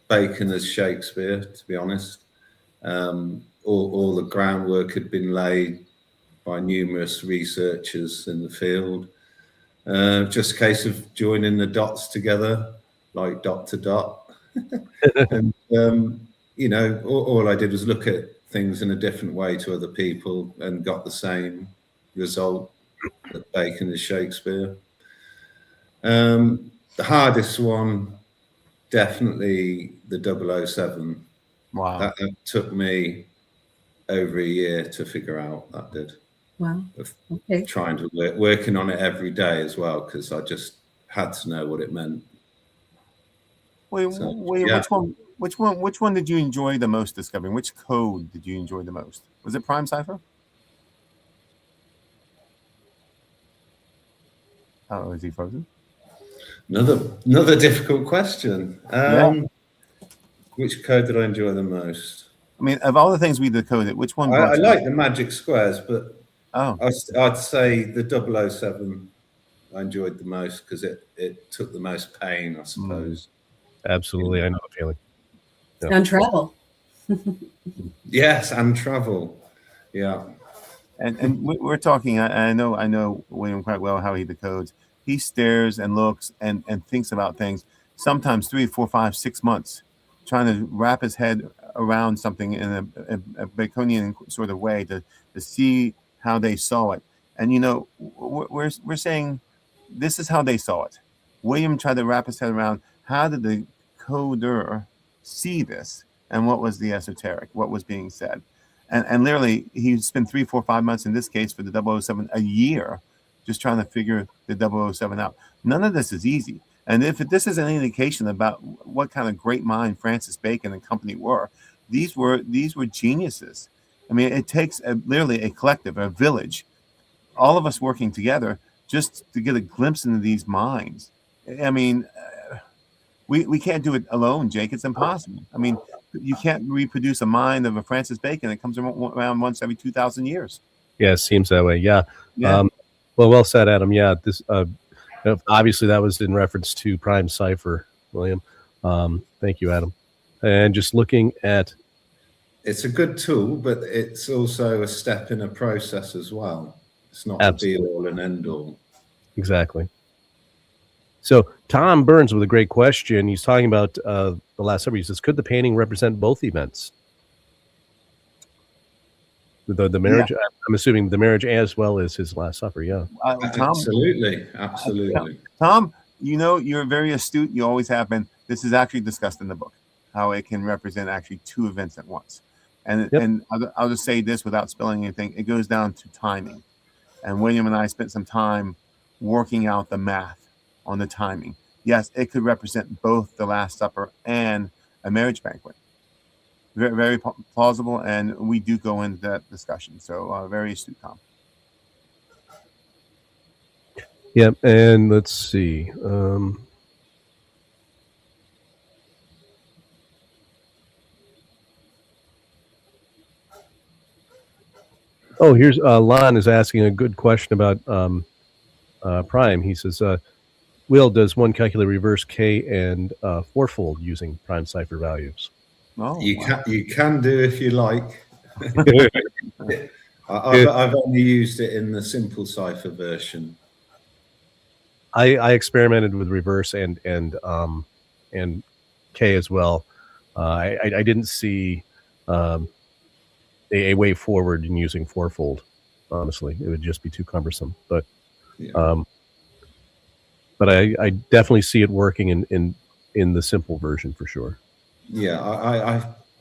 Bacon as Shakespeare, to be honest. All the groundwork had been laid by numerous researchers in the field. Just a case of joining the dots together, like dot to dot. And, all I did was look at things in a different way to other people and got the same result that Bacon is Shakespeare. The hardest one, definitely the 007. Wow. That took me over a year to figure out. That did. Wow. Okay. Trying to working on it every day as well, because I just had to know what it meant. Wait, yeah. Which one did you enjoy the most discovering? Which code did you enjoy the most? Was it prime cipher? Oh, is he frozen? Another difficult question. Which code did I enjoy the most? I mean, of all the things we decoded, which one? I like the magic squares, but oh, I'd say the 007 I enjoyed the most, because it took the most pain, I suppose. Absolutely, I know the feeling. Yeah. And travel. Yes, and travel. Yeah. And we're talking. I know William quite well, how he decodes. He stares and looks and thinks about things. Sometimes 3, 4, 5, 6 months, trying to wrap his head around something in a Baconian sort of way to see how they saw it. And we're saying this is how they saw it. William tried to wrap his head around, how did the coder see this and what was the esoteric, what was being said. And literally, he spent 3, 4, 5 months in this case for the 007, a year, just trying to figure the 007 out. None of this is easy. And if this is an indication about what kind of great mind Francis Bacon and company were, these were geniuses. I mean, it takes literally a collective, a village, all of us working together just to get a glimpse into these minds. I mean, we can't do it alone, Jake. It's impossible. I mean, you can't reproduce a mind of a Francis Bacon that comes around once every 2,000 years. Yeah, it seems that way. Yeah. Yeah. Well said, Adam. Yeah, this obviously that was in reference to prime cipher, William. Thank you, Adam. And just looking at, it's a good tool, but it's also a step in a process as well. It's not Absolutely. the be all and end all. Exactly. So Tom Burns with a great question. He's talking about the Last Supper. He says, could the painting represent both events? The marriage, I'm assuming the marriage as well as his Last Supper, yeah. Tom, Absolutely. Tom, you know, you're very astute. You always have been. This is actually discussed in the book, how it can represent actually two events at once. And I'll just say this without spilling anything. It goes down to timing. And William and I spent some time working out the math on the timing. Yes, it could represent both the Last Supper and a marriage banquet. Very, very plausible, and we do go into that discussion. So very astute, Tom. Yeah, and let's see. Oh, here's Lon is asking a good question about prime. He says, Will, does one calculate reverse K and fourfold using prime cipher values? Oh, You can do if you like. I've only used it in the simple cipher version. I experimented with reverse and K as well. I didn't see a way forward in using fourfold. Honestly, it would just be too cumbersome. But I definitely see it working in the simple version for sure. Yeah,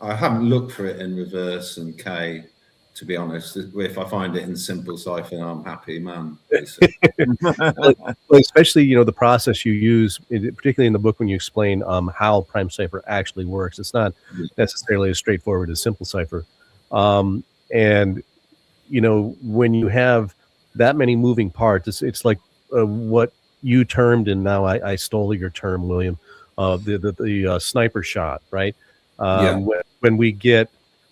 I haven't looked for it in reverse and K, to be honest. If I find it in simple cipher, I'm happy, man. Well, especially, you know, the process you use, particularly in the book when you explain how prime cipher actually works. It's not necessarily as straightforward as simple cipher. And, you know, when you have that many moving parts, it's like what you termed, and now I stole your term, William, the sniper shot, right? When we get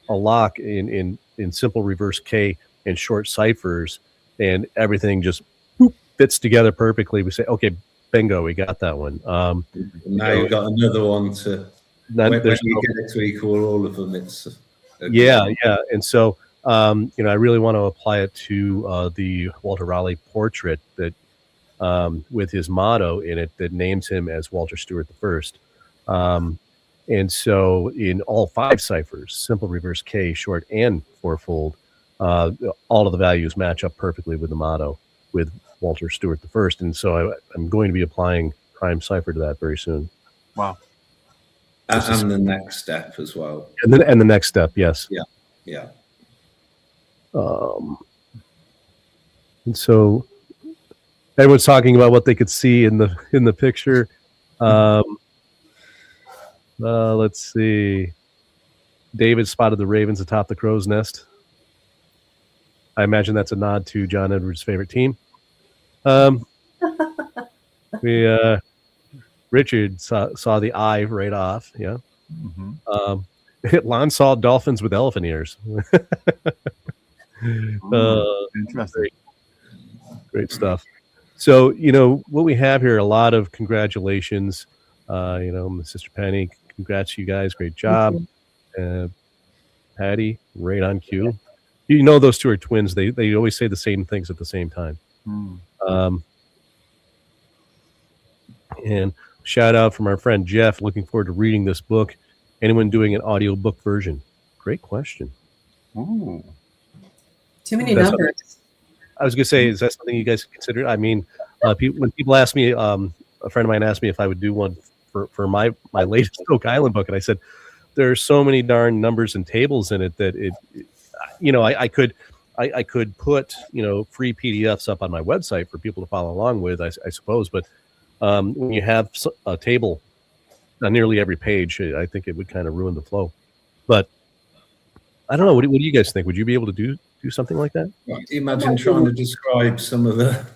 a lock in simple reverse K and short ciphers, and everything just fits together perfectly, we say, okay, bingo, we got that one. Now you've got another one to. When you get it to equal all of them, it's. Yeah. And so, you know, I really want to apply it to the Walter Raleigh portrait that with his motto in it that names him as Walter Stewart I. And so in all 5 ciphers, simple reverse K, short, and fourfold, all of the values match up perfectly with the motto with Walter Stewart I. And so I'm going to be applying prime cipher to that very soon. Wow. And the next step as well. And the next step, yes. Yeah. And so everyone's talking about what they could see in the picture. Let's see. David spotted the ravens atop the crow's nest. I imagine that's a nod to John Edwards' favorite team. Richard saw the eye right off. Yeah. Mm-hmm. Lon saw dolphins with elephant ears. Interesting. Great stuff. So, you know, what we have here, a lot of congratulations. You know, my sister Penny, congrats you guys. Great job. Patty, right on cue. You know, those two are twins. They always say the same things at the same time. And shout out from our friend Jeff, looking forward to reading this book. Anyone doing an audiobook version? Great question. Ooh. Too many numbers. I was going to say, is that something you guys consider? I mean, when people ask me, a friend of mine asked me if I would do one for my latest Oak Island book, and I said, there are so many darn numbers and tables in it that I could put free PDFs up on my website for people to follow along with, I suppose. But when you have a table on nearly every page, I think it would kind of ruin the flow. But I don't know. What do you guys think? Would you be able to do something like that? Imagine trying to describe some of the.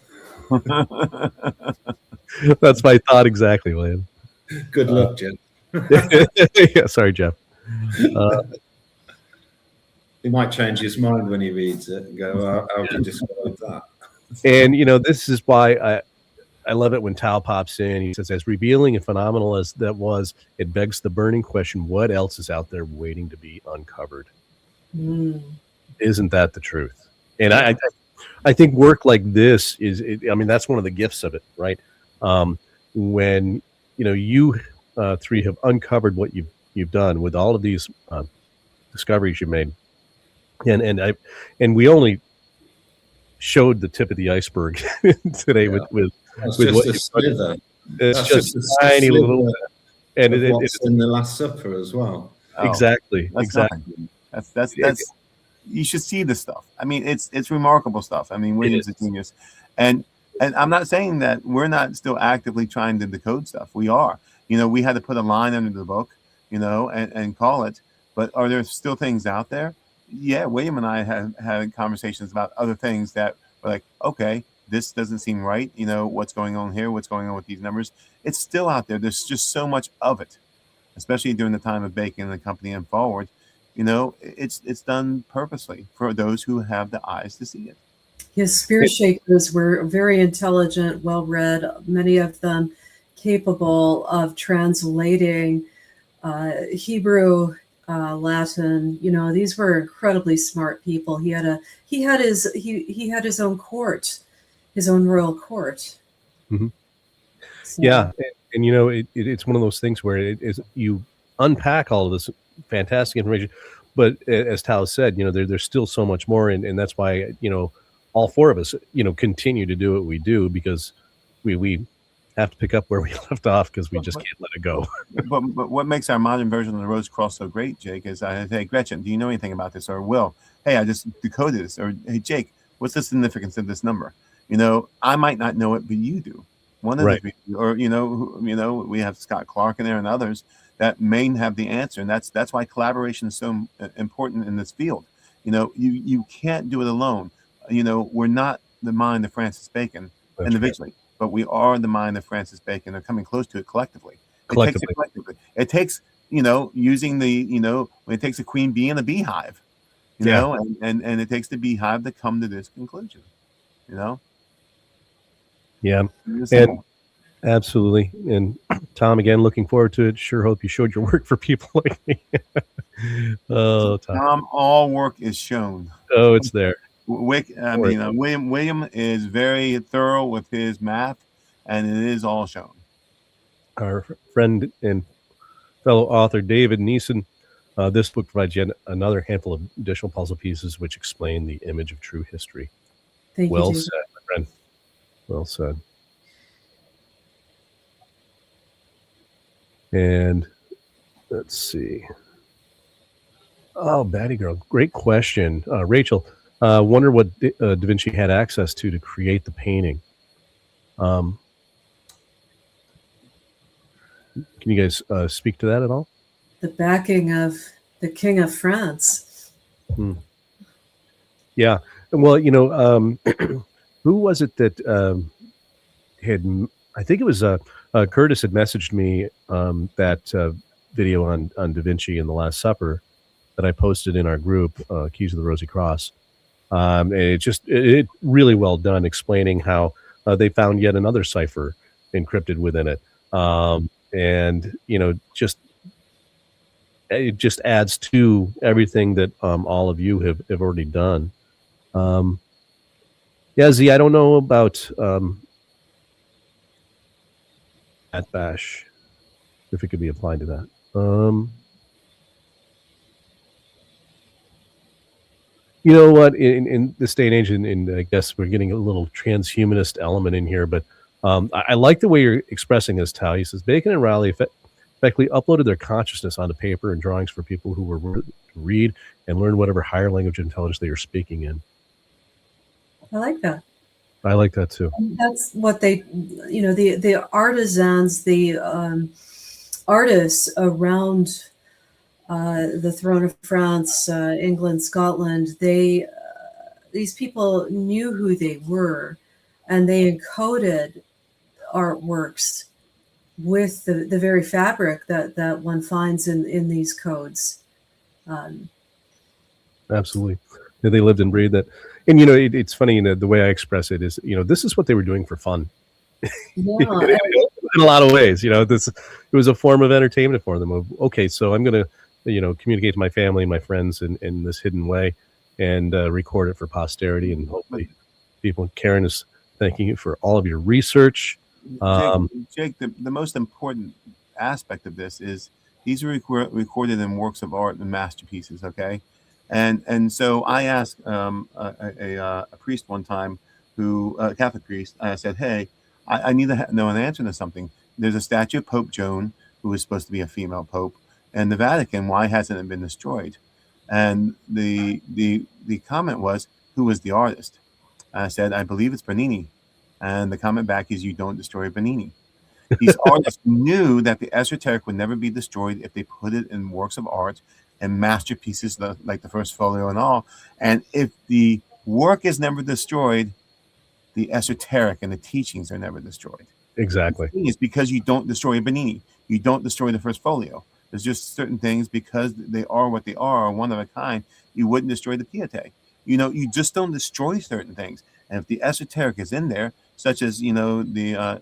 That's my thought exactly, William. Good luck, Jim. Yeah, sorry, Jeff. He might change his mind when he reads it and go, "How can you describe that?" And this is why I love it when Tao pops in. He says, as revealing and phenomenal as that was, it begs the burning question: what else is out there waiting to be uncovered? Isn't that the truth? And I think work like this that's one of the gifts of it, right? When you three have uncovered what you've done with all of these discoveries you made, and we only showed the tip of the iceberg today with what you put in. It's just a tiny little bit, and it's in the Last Supper as well. Exactly. That's you should see this stuff. I mean, it's remarkable stuff. I mean, William's a genius, and I'm not saying that we're not still actively trying to decode stuff. We are. We had to put a line under the book, and call it. But are there still things out there? Yeah, William and I have had conversations about other things that were like, okay, this doesn't seem right. What's going on here? What's going on with these numbers? It's still out there. There's just so much of it, especially during the time of Bacon and the company and forward. It's done purposely for those who have the eyes to see it. His spear shakers were very intelligent, well-read, many of them capable of translating Hebrew, Latin. These were incredibly smart people. He had his own court, his own royal court. Mm-hmm. So. Yeah, and it's one of those things where it is you unpack all of this fantastic information, but as Tao said, there's still so much more, and that's why all four of us continue to do what we do, because we have to pick up where we left off, because we just can't let it go. but what makes our modern version of the Rose Cross so great, Jake, is I say, Gretchen, do you know anything about this? Or Will, hey, I just decoded this. Or hey, Jake, what's the significance of this number? I might not know it, but you do. One of the, or we have Scott Clark in there and others that may have the answer, and that's why collaboration is so important in this field. You can't do it alone. We're not the mind of Francis Bacon individually, but we are the mind of Francis Bacon. They're coming close to it collectively. It takes using the when it takes a queen bee in a beehive, and it takes the beehive to come to this conclusion. Yeah, and absolutely. And Tom, again, looking forward to it. Sure hope you showed your work for people like me. Oh, Tom, all work is shown. Oh, it's there. William is very thorough with his math, and it is all shown. Our friend and fellow author David Neeson, this book provides yet another handful of additional puzzle pieces which explain the image of true history. Thank well you, said, my friend. Well said. And let's see. Oh, Batty Girl, great question. Rachel, wonder what DaVinci had access to create the painting. Can you guys speak to that at all? The backing of the King of France. Yeah. Well, who was it that had, I think it was Curtis had messaged me that video on DaVinci and the Last Supper that I posted in our group, Keys of the Rosy Cross. It really well done, explaining how they found yet another cipher encrypted within it. And it just adds to everything that all of you have already done. Yeah, Z, I don't know about at Bash, if it could be applied to that. You know what? In this day and age, and I guess we're getting a little transhumanist element in here, but I like the way you're expressing this, Tao. He says Bacon and Raleigh fact, we uploaded their consciousness onto paper and drawings for people who were to read and learn whatever higher language intelligence they are speaking in. I like that. I like that too. That's what they, the artisans, the artists around the throne of France, England, Scotland, these people knew who they were, and they encoded artworks with the very fabric that one finds in these codes. Absolutely. They lived and breathed that. And, it's funny, the way I express it is, this is what they were doing for fun. Yeah. In a lot of ways, it was a form of entertainment for them. Okay, so I'm going to, communicate to my family and my friends in this hidden way and record it for posterity. And hopefully people, Karen is thanking you for all of your research. Jake, the most important aspect of this is these are recorded in works of art and masterpieces. Okay. And so I asked a priest one time, a Catholic priest, I said, hey, I need to know an answer to something. There's a statue of Pope Joan, who was supposed to be a female pope, and the Vatican, why hasn't it been destroyed? And the comment was, who was the artist? I said, I believe it's Bernini. And the comment back is, you don't destroy Bernini. These artists knew that the esoteric would never be destroyed if they put it in works of art and masterpieces like the first folio and all. And if the work is never destroyed, the esoteric and the teachings are never destroyed. Exactly. It's because you don't destroy a Bernini. You don't destroy the first folio. There's just certain things, because they are what they are, one of a kind, you wouldn't destroy the Piete. You just don't destroy certain things. And if the esoteric is in there, such as, the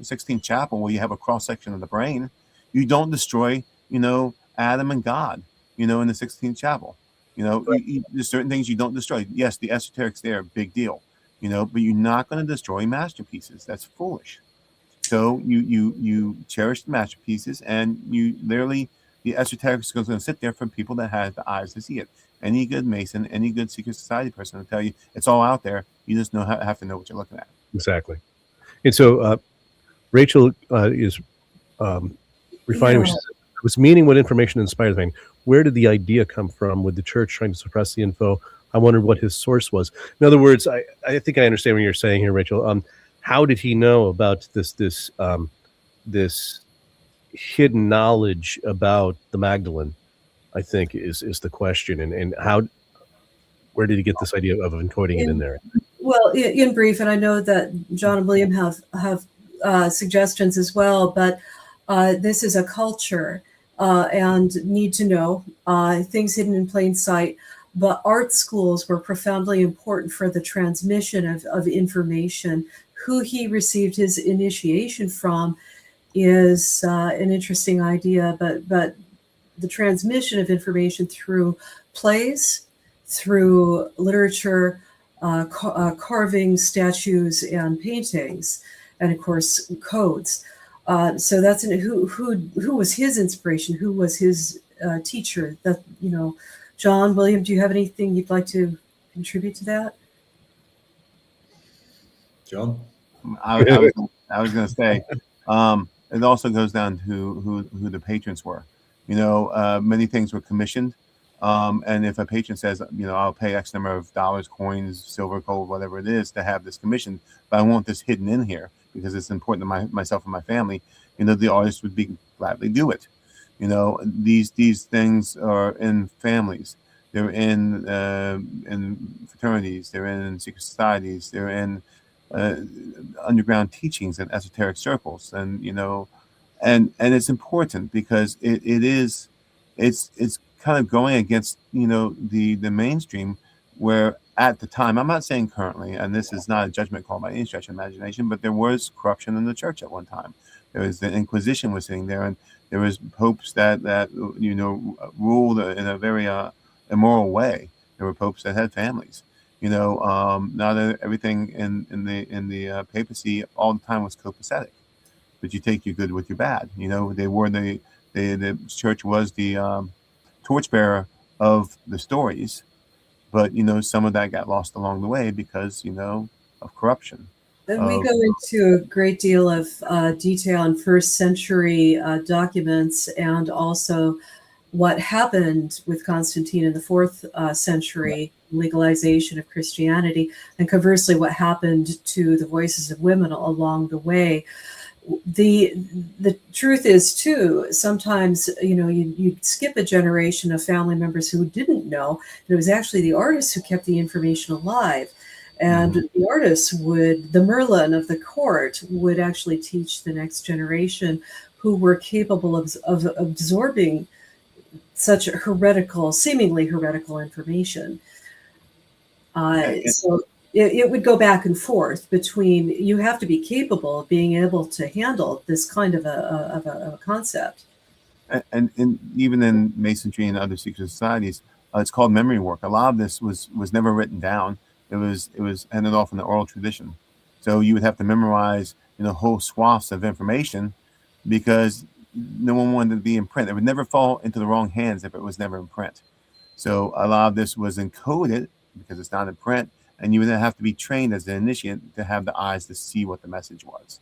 Sixtine Chapel, where you have a cross-section of the brain, you don't destroy, Adam and God, in the Sixtine Chapel. There's certain things you don't destroy. Yes, the esoteric's there, big deal, but you're not going to destroy masterpieces. That's foolish. So you cherish the masterpieces, and you literally, the esoteric is going to sit there for people that have the eyes to see it. Any good Mason, any good secret society person will tell you it's all out there. You just have to know what you're looking at. Exactly. And so Rachel is refining. Yeah. It was meaning what information inspired the thing. Where did the idea come from? With the church trying to suppress the info, I wondered what his source was. In other words, I think I understand what you're saying here, Rachel. How did he know about this hidden knowledge about the Magdalene? I think is the question, and where did he get this idea of encoding it in there? Well, in brief, and I know that John and William have suggestions as well, but this is a culture and need to know things hidden in plain sight. But art schools were profoundly important for the transmission of information. Who he received his initiation from is an interesting idea, but the transmission of information through plays, through literature, carving, statues, and paintings, and of course codes. So that's who was his inspiration? Who was his teacher? That John, William, do you have anything you'd like to contribute to that? John? I was going to say, it also goes down to who the patrons were. Many things were commissioned. And if a patron says, I'll pay X number of dollars, coins, silver, gold, whatever it is, to have this commissioned, but I want this hidden in here because it's important to myself and my family, the artist would gladly do it. These things are in families. They're in fraternities. They're in secret societies. They're in underground teachings and esoteric circles. And, and it's important because it's kind of going against, the mainstream, where at the time, I'm not saying currently, and this is not a judgment call by any stretch of imagination, but there was corruption in the church at one time. There was the Inquisition was sitting there, and there was popes that ruled in a very immoral way. There were popes that had families. Not everything in the papacy all the time was copacetic, but you take your good with your bad. They were the church was the torchbearer of the stories, but some of that got lost along the way because of corruption. And we go into a great deal of detail in first century documents, and also what happened with Constantine in the fourth century, legalization of Christianity, and conversely, what happened to the voices of women along the way. The truth is too, sometimes you skip a generation of family members who didn't know, and it was actually the artists who kept the information alive. And the artists the Merlin of the court would actually teach the next generation, who were capable of absorbing such seemingly heretical information. So it would go back and forth between, you have to be capable of being able to handle this kind of a concept. And even in Masonry and other secret societies, it's called memory work. A lot of this was never written down. It was handed off in the oral tradition. So you would have to memorize whole swaths of information, because no one wanted to be in print. It would never fall into the wrong hands if it was never in print. So a lot of this was encoded because it's not in print, and you would have to be trained as an initiate to have the eyes to see what the message was.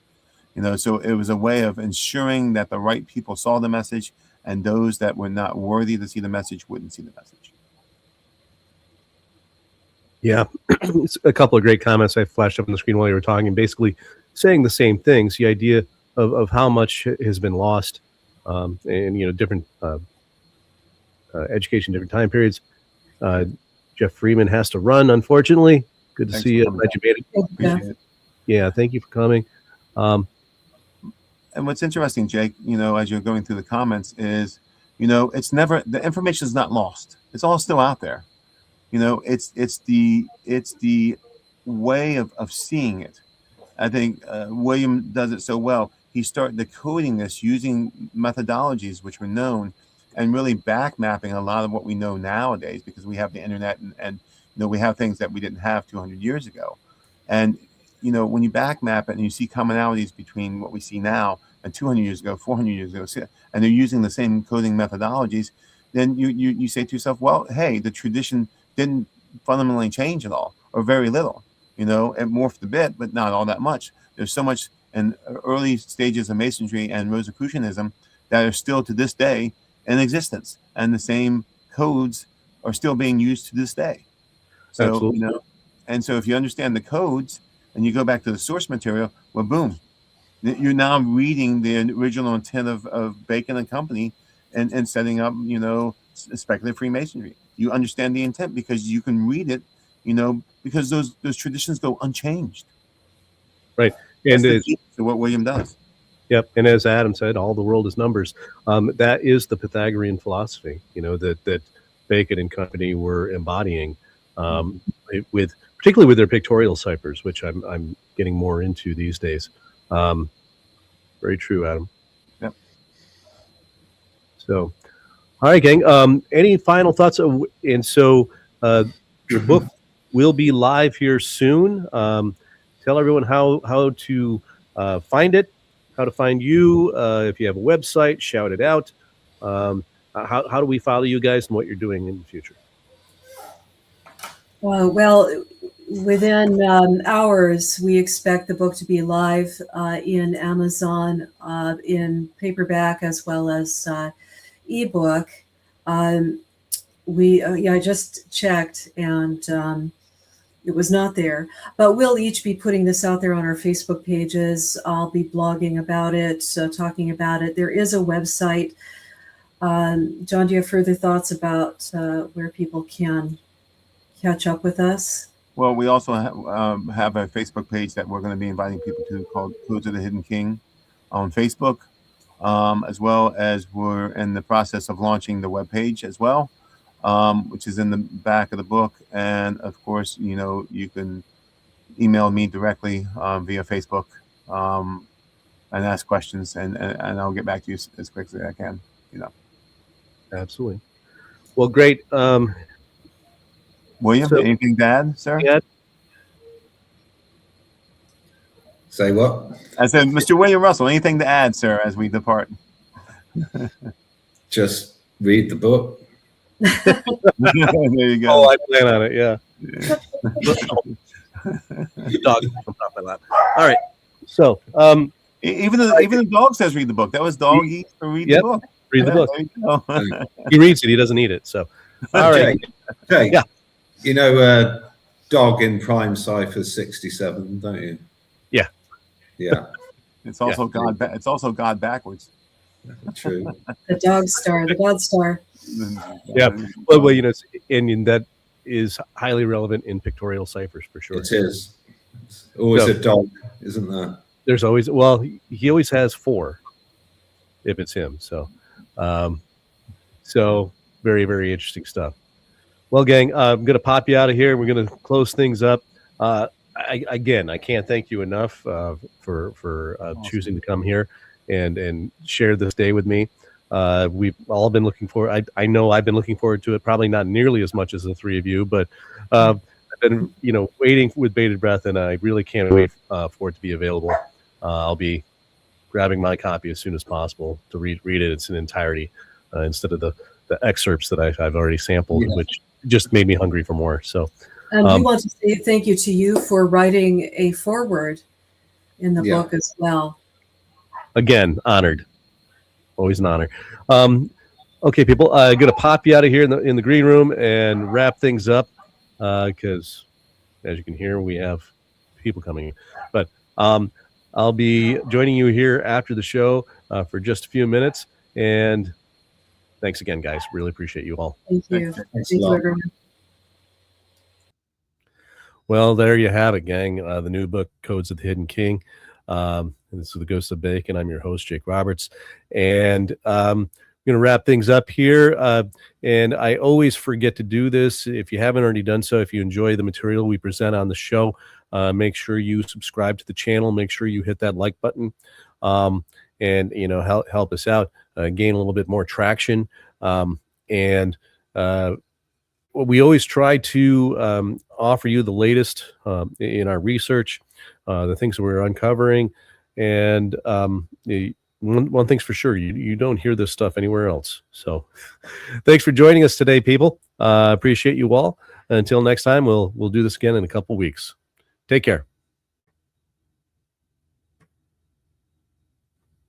So it was a way of ensuring that the right people saw the message, and those that were not worthy to see the message wouldn't see the message. Yeah, it's a couple of great comments I flashed up on the screen while you were talking, basically saying the same things. The idea of how much has been lost, and different education, different time periods. Jeff Freeman has to run, unfortunately. Good to see you. Glad you made it. Appreciate it. Yeah, thank you for coming. And what's interesting, Jake, as you're going through the comments, is it's never, the information is not lost. It's all still out there. It's the way of seeing it. I think William does it so well. He started decoding this using methodologies which were known, and really back mapping a lot of what we know nowadays, because we have the internet and we have things that we didn't have 200 years ago. And when you back map it and you see commonalities between what we see now and 200 years ago, 400 years ago, and they're using the same coding methodologies, then you say to yourself, well, hey, the tradition didn't fundamentally change at all, or very little. It morphed a bit, but not all that much. There's so much in early stages of Masonry and Rosicrucianism that are still to this day in existence, and the same codes are still being used to this day. So, absolutely. And so if you understand the codes and you go back to the source material, well, boom, you're now reading the original intent of Bacon and company and setting up, speculative Freemasonry. You understand the intent because you can read it, because those traditions go unchanged. Right. And so what William does. Yep. And as Adam said, all the world is numbers. That is the Pythagorean philosophy, that Bacon and company were embodying, particularly with their pictorial ciphers, which I'm getting more into these days. Very true, Adam. Yep. So, all right, gang. Any final thoughts? And so your book will be live here soon. Tell everyone how to find it, how to find you. If you have a website, shout it out. How do we follow you guys and what you're doing in the future? Well, within hours, we expect the book to be live in Amazon, in paperback as well as ebook. I just checked, and it was not there. But we'll each be putting this out there on our Facebook pages. I'll be blogging about it, talking about it. There is a website. John, do you have further thoughts about where people can catch up with us? Well, we also have a Facebook page that we're going to be inviting people to, called Codes of the Hidden King on Facebook, as well as we're in the process of launching the webpage as well, which is in the back of the book. And of course, you can email me directly via Facebook and ask questions, and I'll get back to you as quickly as I can. Absolutely. Well, great. William, anything to add, sir? Yeah. Say what? I said, Mr. William Russell, anything to add, sir, as we depart? Just read the book. There you go. Oh, I plan on it. Yeah. Dog jumped off my lap. All right. So, even the dog says read the book. That was dog eats to read the book. Read the book. There you go. He reads it. He doesn't eat it. So, all right. Jake, Yeah. You know, dog in prime cipher 67, don't you? Yeah. Yeah. It's also God. It's also God backwards. True. The dog star, the God star. Yeah. Well, you know, and that is highly relevant in pictorial ciphers for sure. It is. It's always a dog, isn't there? There's always, well, he always has 4 if it's him. So, so very, very interesting stuff. Well, gang, I'm going to pop you out of here. We're going to close things up. Again, I can't thank you enough for awesome. Choosing to come here and share this day with me. We've all been looking forward. I know I've been looking forward to it, probably not nearly as much as the 3 of you, but I've been, you know, waiting with bated breath, and I really can't wait for it to be available. I'll be grabbing my copy as soon as possible to read it in its entirety instead of the excerpts that I've already sampled, which just made me hungry for more. So, we want to say thank you to you for writing a foreword in the book as well. Again, honored. Always an honor. Okay, people, I'm going to pop you out of here in the green room and wrap things up because, as you can hear, we have people coming in. But I'll be joining you here after the show for just a few minutes. And thanks again, guys. Really appreciate you all. Thank you. Thank you, everyone. Well, there you have it, gang. The new book, Codes of the Hidden King. This is The Ghost of Bacon. I'm your host, Jake Roberts. And I'm going to wrap things up here. And I always forget to do this. If you haven't already done so, if you enjoy the material we present on the show, make sure you subscribe to the channel. Make sure you hit that like button. And, you know, help us out, gain a little bit more traction. We always try to offer you the latest in our research, the things that we're uncovering. And one thing's for sure, you don't hear this stuff anywhere else. So thanks for joining us today, people. Appreciate you all. Until next time, we'll do this again in a couple weeks. Take care.